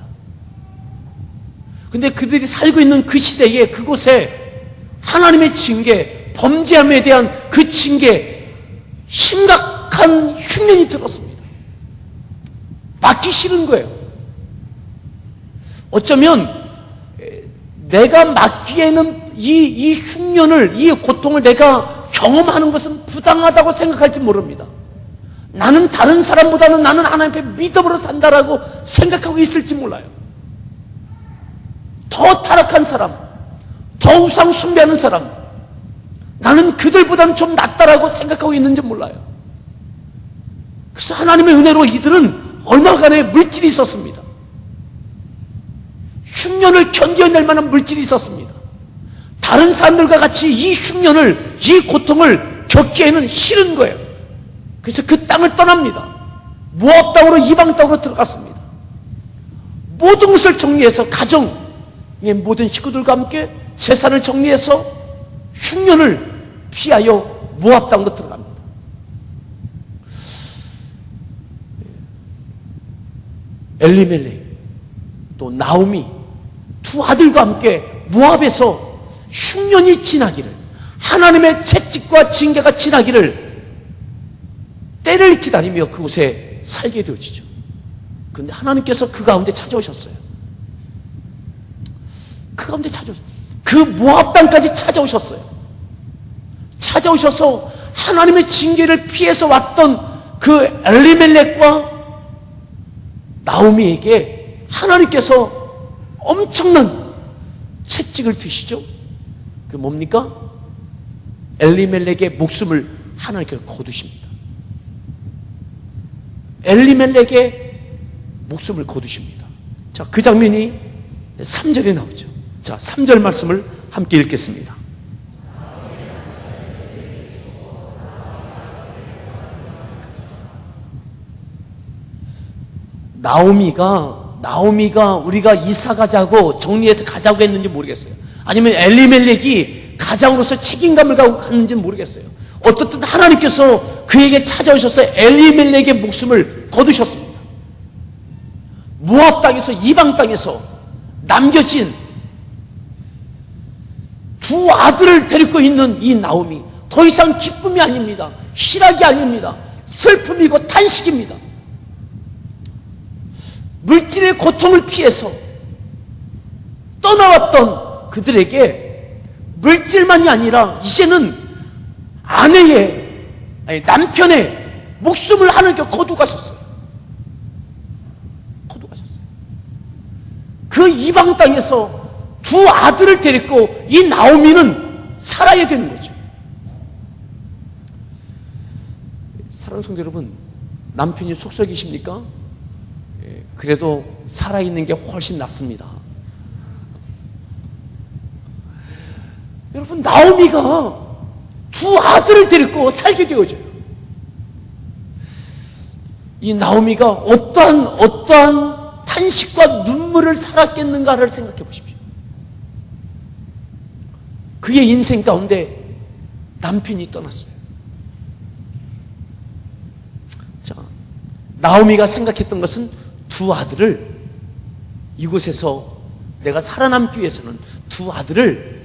근데 그들이 살고 있는 그 시대에 그곳에 하나님의 징계, 범죄함에 대한 그 징계, 심각한 흉년이 들었습니다. 맡기 싫은 거예요. 어쩌면 내가 맡기에는 이 흉년을, 이 고통을 내가 경험하는 것은 부당하다고 생각할지 모릅니다. 나는 다른 사람보다는 나는 하나님 앞에 믿음으로 산다라고 생각하고 있을지 몰라요. 더 타락한 사람, 더 우상 숭배하는 사람, 나는 그들보다는 좀 낫다라고 생각하고 있는지 몰라요. 그래서 하나님의 은혜로 이들은 얼마간의 물질이 있었습니다. 흉년을 견뎌낼 만한 물질이 있었습니다. 다른 사람들과 같이 이 흉년을, 이 고통을 겪기에는 싫은 거예요. 그래서 그 땅을 떠납니다. 모압 땅으로, 이방 땅으로 들어갔습니다. 모든 것을 정리해서 가정의 모든 식구들과 함께 재산을 정리해서 흉년을 피하여 모압 땅으로 들어갑니다. 엘리멜렉, 또 나오미 2 아들과 함께 모압에서 흉년이 지나기를, 하나님의 채찍과 징계가 지나기를 때를 기다리며 그곳에 살게 되어지죠. 그런데 하나님께서 그 가운데 찾아오셨어요. 그 가운데 찾아오셨어요. 그 모압 땅까지 찾아오셨어요. 찾아오셔서 하나님의 징계를 피해서 왔던 그 엘리멜렉과 나오미에게 하나님께서 엄청난 채찍을 드시죠. 그 뭡니까? 엘리멜렉의 목숨을 하나님께서 거두십니다. 엘리멜렉의 목숨을 거두십니다. 자, 그 장면이 3절에 나오죠. 자, 3절 말씀을 함께 읽겠습니다. 나오미가 우리가 이사 가자고 정리해서 가자고 했는지 모르겠어요. 아니면 엘리멜렉이 가장으로서 책임감을 갖고 갔는지는 모르겠어요. 어떻든 하나님께서 그에게 찾아오셔서 엘리멜렉의 목숨을 거두셨습니다. 모압 땅에서, 이방 땅에서 남겨진 두 아들을 데리고 있는 이 나오미, 더 이상 기쁨이 아닙니다. 희락이 아닙니다. 슬픔이고 탄식입니다. 물질의 고통을 피해서 떠나왔던 그들에게 물질만이 아니라 이제는 남편의 목숨을 하나님께 거두가셨어요. 그 이방 땅에서 두 아들을 데리고 이 나오미는 살아야 되는 거죠. 사랑하는 성도 여러분, 남편이 속썩이십니까? 그래도 살아있는 게 훨씬 낫습니다. 여러분, 나오미가 두 아들을 데리고 살게 되어져요. 이 나오미가 어떠한 탄식과 눈물을 살았겠는가를 생각해 보십시오. 그의 인생 가운데 남편이 떠났어요. 자, 나오미가 생각했던 것은 두 아들을, 이곳에서 내가 살아남기 위해서는 두 아들을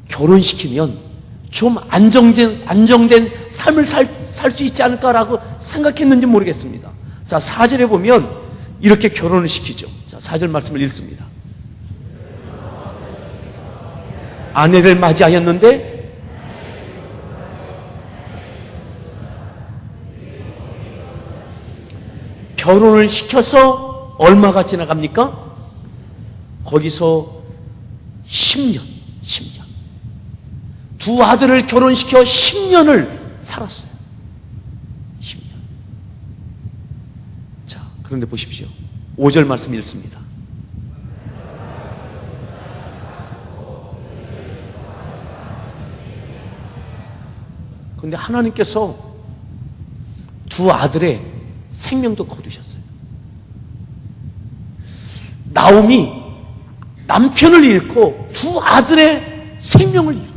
결혼시키면 좀 안정된 삶을 살 수 있지 않을까라고 생각했는지 모르겠습니다. 자, 4절에 보면 이렇게 결혼을 시키죠. 자, 4절 말씀을 읽습니다. 아내를 맞이하였는데 결혼을 시켜서 얼마가 지나갑니까? 거기서 10년. 두 아들을 결혼시켜 10년을 살았어요. 10년. 자, 그런데 보십시오. 5절 말씀 읽습니다. 그런데 하나님께서 두 아들의 생명도 거두셨어요. 나오미 남편을 잃고 두 아들의 생명을 잃었어요.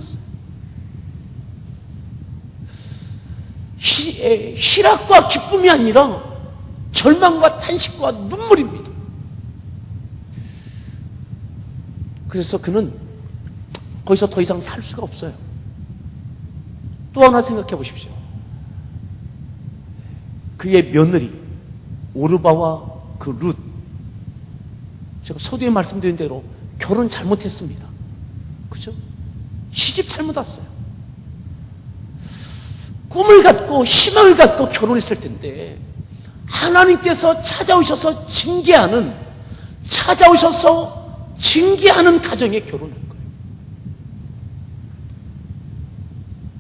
희락과 기쁨이 아니라 절망과 탄식과 눈물입니다. 그래서 그는 거기서 더 이상 살 수가 없어요. 또 하나 생각해 보십시오. 그의 며느리 오르바와 그 룻, 제가 서두에 말씀드린 대로 결혼 잘못했습니다. 그죠? 시집 잘못 왔어요. 꿈을 갖고 희망을 갖고 결혼했을 텐데 하나님께서 찾아오셔서 징계하는 가정에 결혼한 거예요.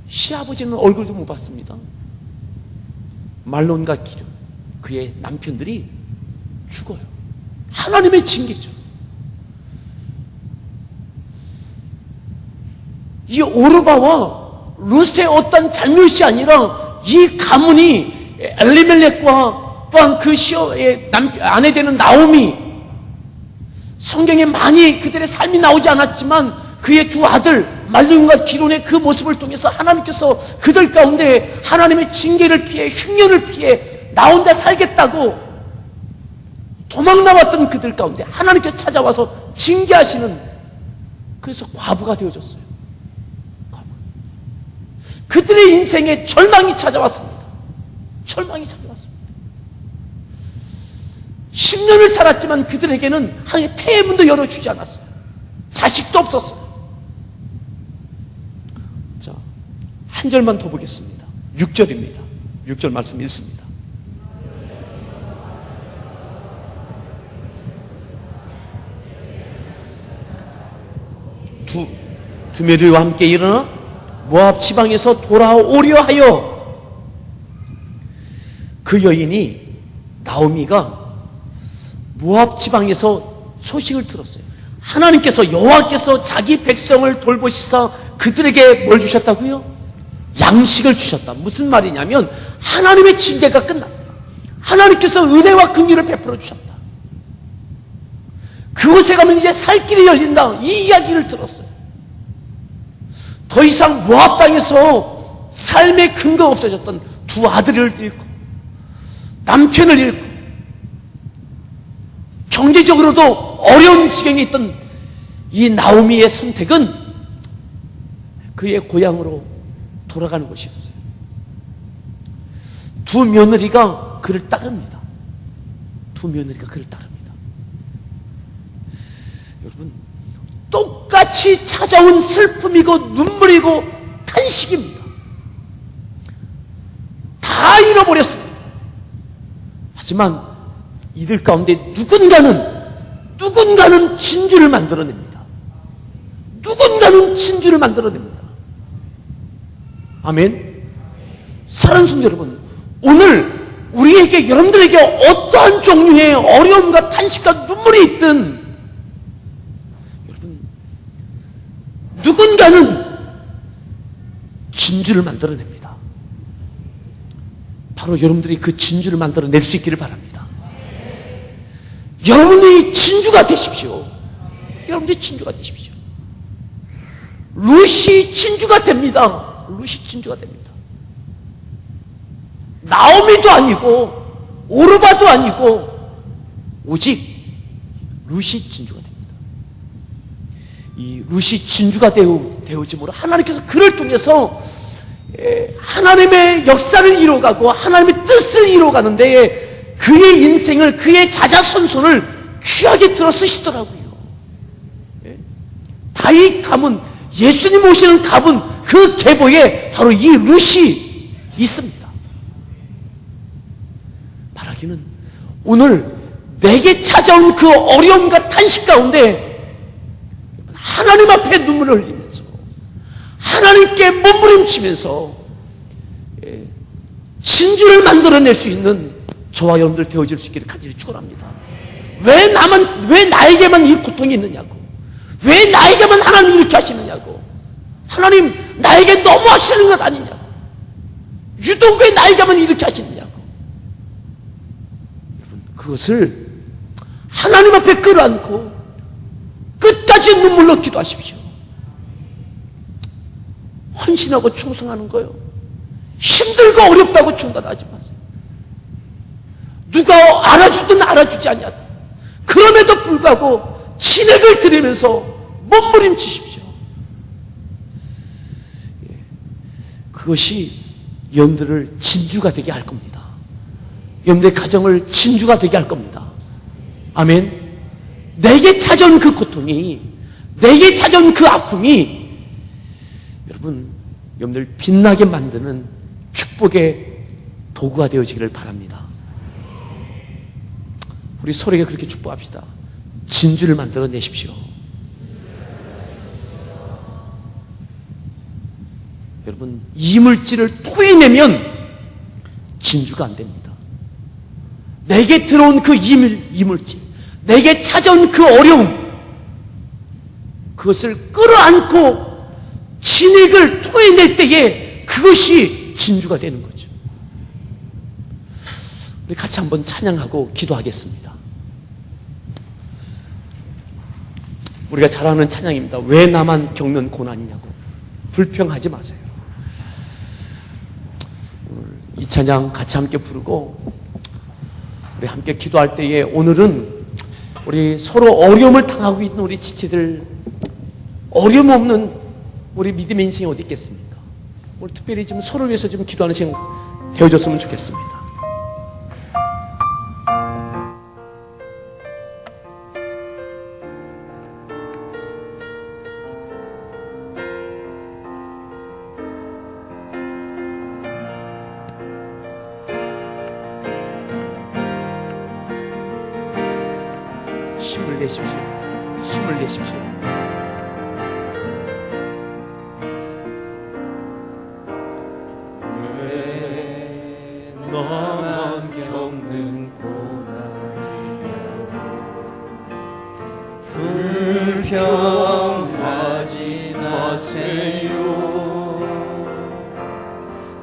시아버지는 얼굴도 못 봤습니다. 말론과 기름, 그의 남편들이 죽어요. 하나님의 징계죠. 이 오르바와 룻의 어떤 잘못이 아니라 이 가문이 엘리멜렉과 또한 그 시어의 아내 되는 나오미, 성경에 많이 그들의 삶이 나오지 않았지만 그의 두 아들 말론과 기론의 그 모습을 통해서 하나님께서 그들 가운데 하나님의 징계를 피해 흉년을 피해 나 혼자 살겠다고 도망 나왔던 그들 가운데 하나님께 찾아와서 징계하시는, 그래서 과부가 되어졌어요. 그들의 인생에 절망이 찾아왔습니다. 10년을 살았지만 그들에게는 하나님의 태의 문도 열어주지 않았어요. 자식도 없었어요. 자, 한 절만 더 보겠습니다. 6절입니다. 6절 말씀 읽습니다. 두 며느리와 함께 일어나 모압 지방에서 돌아오려 하여 그 여인이 나오미가 모압 지방에서 소식을 들었어요. 하나님께서 여호와께서 자기 백성을 돌보시사 그들에게 뭘 주셨다고요? 양식을 주셨다. 무슨 말이냐면 하나님의 징계가 끝났다. 하나님께서 은혜와 긍휼을 베풀어 주셨다. 그곳에 가면 이제 살 길이 열린다. 이 이야기를 들었어요. 더 이상 모압 땅에서 삶의 근거가 없어졌던 두 아들을 잃고 남편을 잃고 경제적으로도 어려운 지경에 있던 이 나오미의 선택은 그의 고향으로 돌아가는 것이었어요. 두 며느리가 그를 따릅니다. 두 며느리가 그를 따릅니다. 여러분, 똑같이 찾아온 슬픔이고 눈물이고 탄식입니다. 다 잃어버렸습니다. 하지만 이들 가운데 누군가는 진주를 만들어냅니다. 누군가는 진주를 만들어냅니다. 아멘. 사랑하는 성도 여러분, 오늘 우리에게, 여러분들에게 어떠한 종류의 어려움과 탄식과 눈물이 있든 누군가는 진주를 만들어냅니다. 바로 여러분들이 그 진주를 만들어낼 수 있기를 바랍니다. 여러분이 진주가 되십시오. 여러분들이 진주가 되십시오. 룻이 진주가 됩니다. 룻이 진주가 됩니다. 나오미도 아니고 오르바도 아니고 오직 룻이 진주가 됩니다. 이 룻이 진주가 되어짐으로 하나님께서 그를 통해서 하나님의 역사를 이루어가고 하나님의 뜻을 이루어가는데 그의 인생을, 그의 자자손손을 귀하게 들어 쓰시더라고요. 다윗 가문, 예수님 오시는 가문, 그 계보에 바로 이 룻이 있습니다. 말하기는 오늘 내게 찾아온 그 어려움과 탄식 가운데 하나님 앞에 눈물을 흘리면서 하나님께 몸부림치면서 진주를 만들어낼 수 있는 저와 여러분들 되어질 수 있기를 간절히 축원합니다. 왜 나에게만 이 고통이 있느냐고, 왜 나에게만 하나님이 이렇게 하시느냐고, 하나님 나에게 너무 하시는 것 아니냐고, 유독 왜 나에게만 이렇게 하시느냐고. 여러분, 그것을 하나님 앞에 끌어안고 끝까지 눈물로 기도하십시오. 헌신하고 충성하는 거요, 힘들고 어렵다고 중단하지 마세요. 누가 알아주든 알아주지 않냐든 그럼에도 불구하고 진액을 드리면서 몸부림치십시오. 그것이 여러분들을 진주가 되게 할 겁니다. 여러분들의 가정을 진주가 되게 할 겁니다. 아멘. 내게 찾아온 그 고통이, 내게 찾아온 그 아픔이 여러분들 빛나게 만드는 축복의 도구가 되어지기를 바랍니다. 우리 서로에게 그렇게 축복합시다. 진주를 만들어 내십시오. 여러분, 이물질을 토해내면 진주가 안 됩니다. 내게 들어온 그 이물질, 내게 찾아온 그 어려움, 그것을 끌어안고 진액을 토해낼 때에 그것이 진주가 되는 거죠. 우리 같이 한번 찬양하고 기도하겠습니다. 우리가 잘 아는 찬양입니다. 왜 나만 겪는 고난이냐고. 불평하지 마세요. 오늘 이 찬양 같이 함께 부르고 우리 함께 기도할 때에, 오늘은 우리 서로 어려움을 당하고 있는 우리 지체들, 어려움 없는 우리 믿음의 인생이 어디 있겠습니까? 오늘 특별히 좀 서로를 위해서 좀 기도하는 시간 되어줬으면 좋겠습니다. 내십시오. 힘을 내십시오. 왜 너만 겪는 고난이여 불평하지 마세요.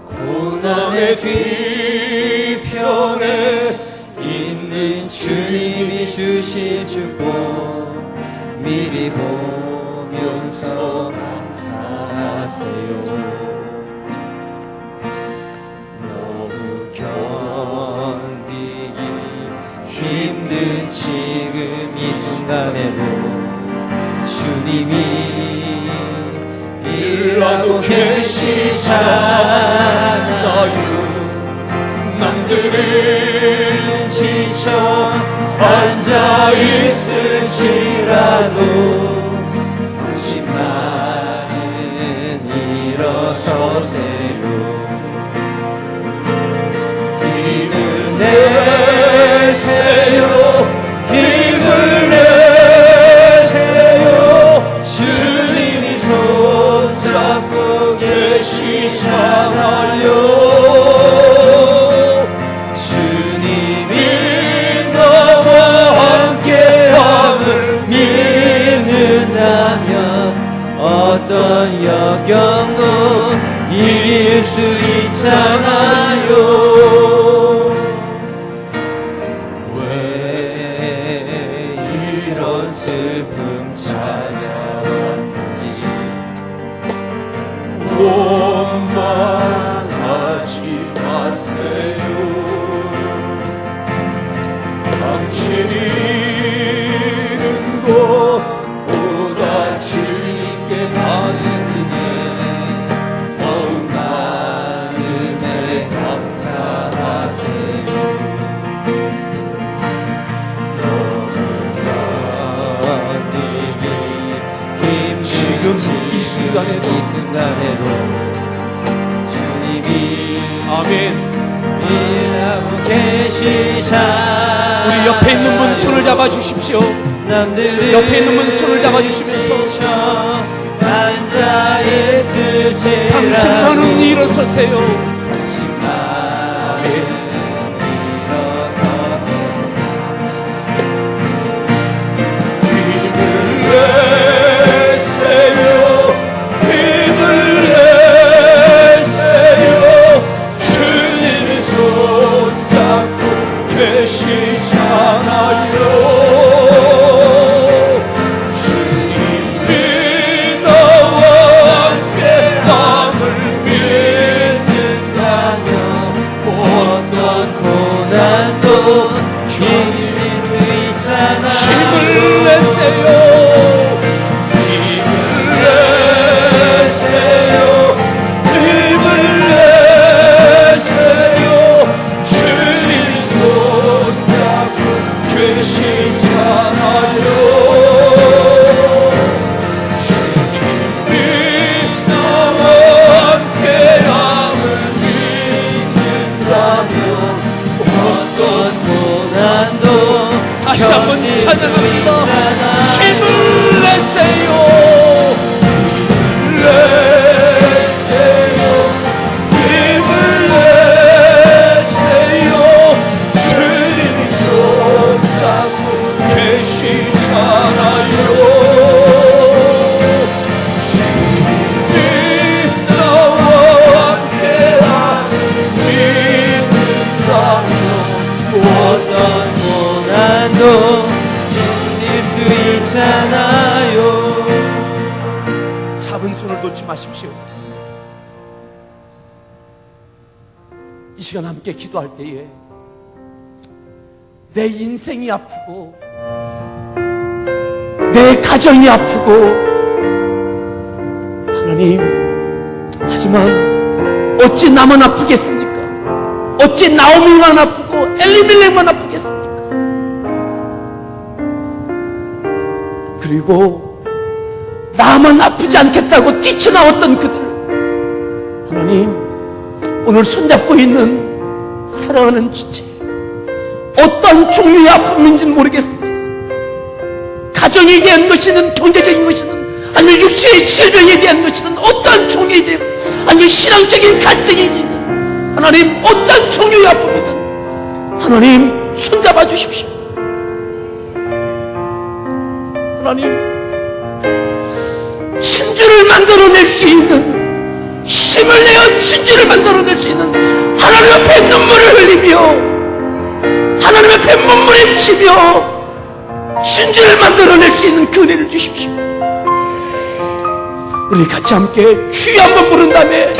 고난의 뒤편에 있는 주님이 주실 축복 미리 보면서 감사하세요. 너무 견디기 힘든 지금 이 순간에도 주님이 일하고 계시잖아요. 남들은 지쳐 앉아있을지라도 당신만은 일어서세요. 힘을 내세요. 힘을 내세요. 주님이 손잡고 계시잖아요. 주님이 너와 함께함을 믿는다면 어떤 역경도 이길 수 있잖아요. 왜 이런 슬픔 찾아왔는지 원망하지 마세요. 당신이 잃은 것보다 주님께 받는 게 더욱 많음에 감사하세요. 너무 견디기 힘든 지금 이 순간에도 주님이 아멘. 일하고 계시잖아요. 우리 옆에 있는 분 손을 잡아 주십시오. 남들은 옆에 있는 분 손을 잡아 주시면서 앉아있을지라도 당신만은 일어서세요. 다시 한번 찬양합니다. 힘을 내세요. 힘을 내세요. 주님이 손잡고 계시잖아요. 주님이 나와 함께하는 믿는다면 어떤 고난도 견딜 수 있잖아요. 잡은 손을 놓지 마십시오. 이 시간 함께 기도할 때에 내 인생이 아프고 내 가정이 아프고 하나님, 하지만 어찌 나만 아프겠습니까? 어찌 나오미만 아프고 엘리멜렉만 아프겠습니까? 그리고 나만 아프지 않겠다고 뛰쳐나왔던 그들, 하나님, 오늘 손잡고 있는 사랑하는 주체, 어떤 종류의 아픔인지는 모르겠습니다. 가정에 대한 것이든 경제적인 것이든 아니면 육체의 질병에 대한 것이든 어떠한 종류에 대한 아니면 신앙적인 갈등이든 하나님 어떠한 종류의 아픔이든 하나님 손잡아 주십시오. 하나님 진주를 만들어낼 수 있는 힘을 내어 진주를 만들어낼 수 있는 하나님 앞에 눈물을 흘리며 하나님 앞에 몸부림치며 진주를 만들어낼 수 있는 그 은혜를 주십시오. 우리 같이 함께 주여 한번 부른 다음에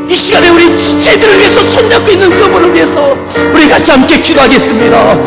이 시간에 우리 지체들을 위해서 손잡고 있는 그분을 위해서 우리 같이 함께 기도하겠습니다.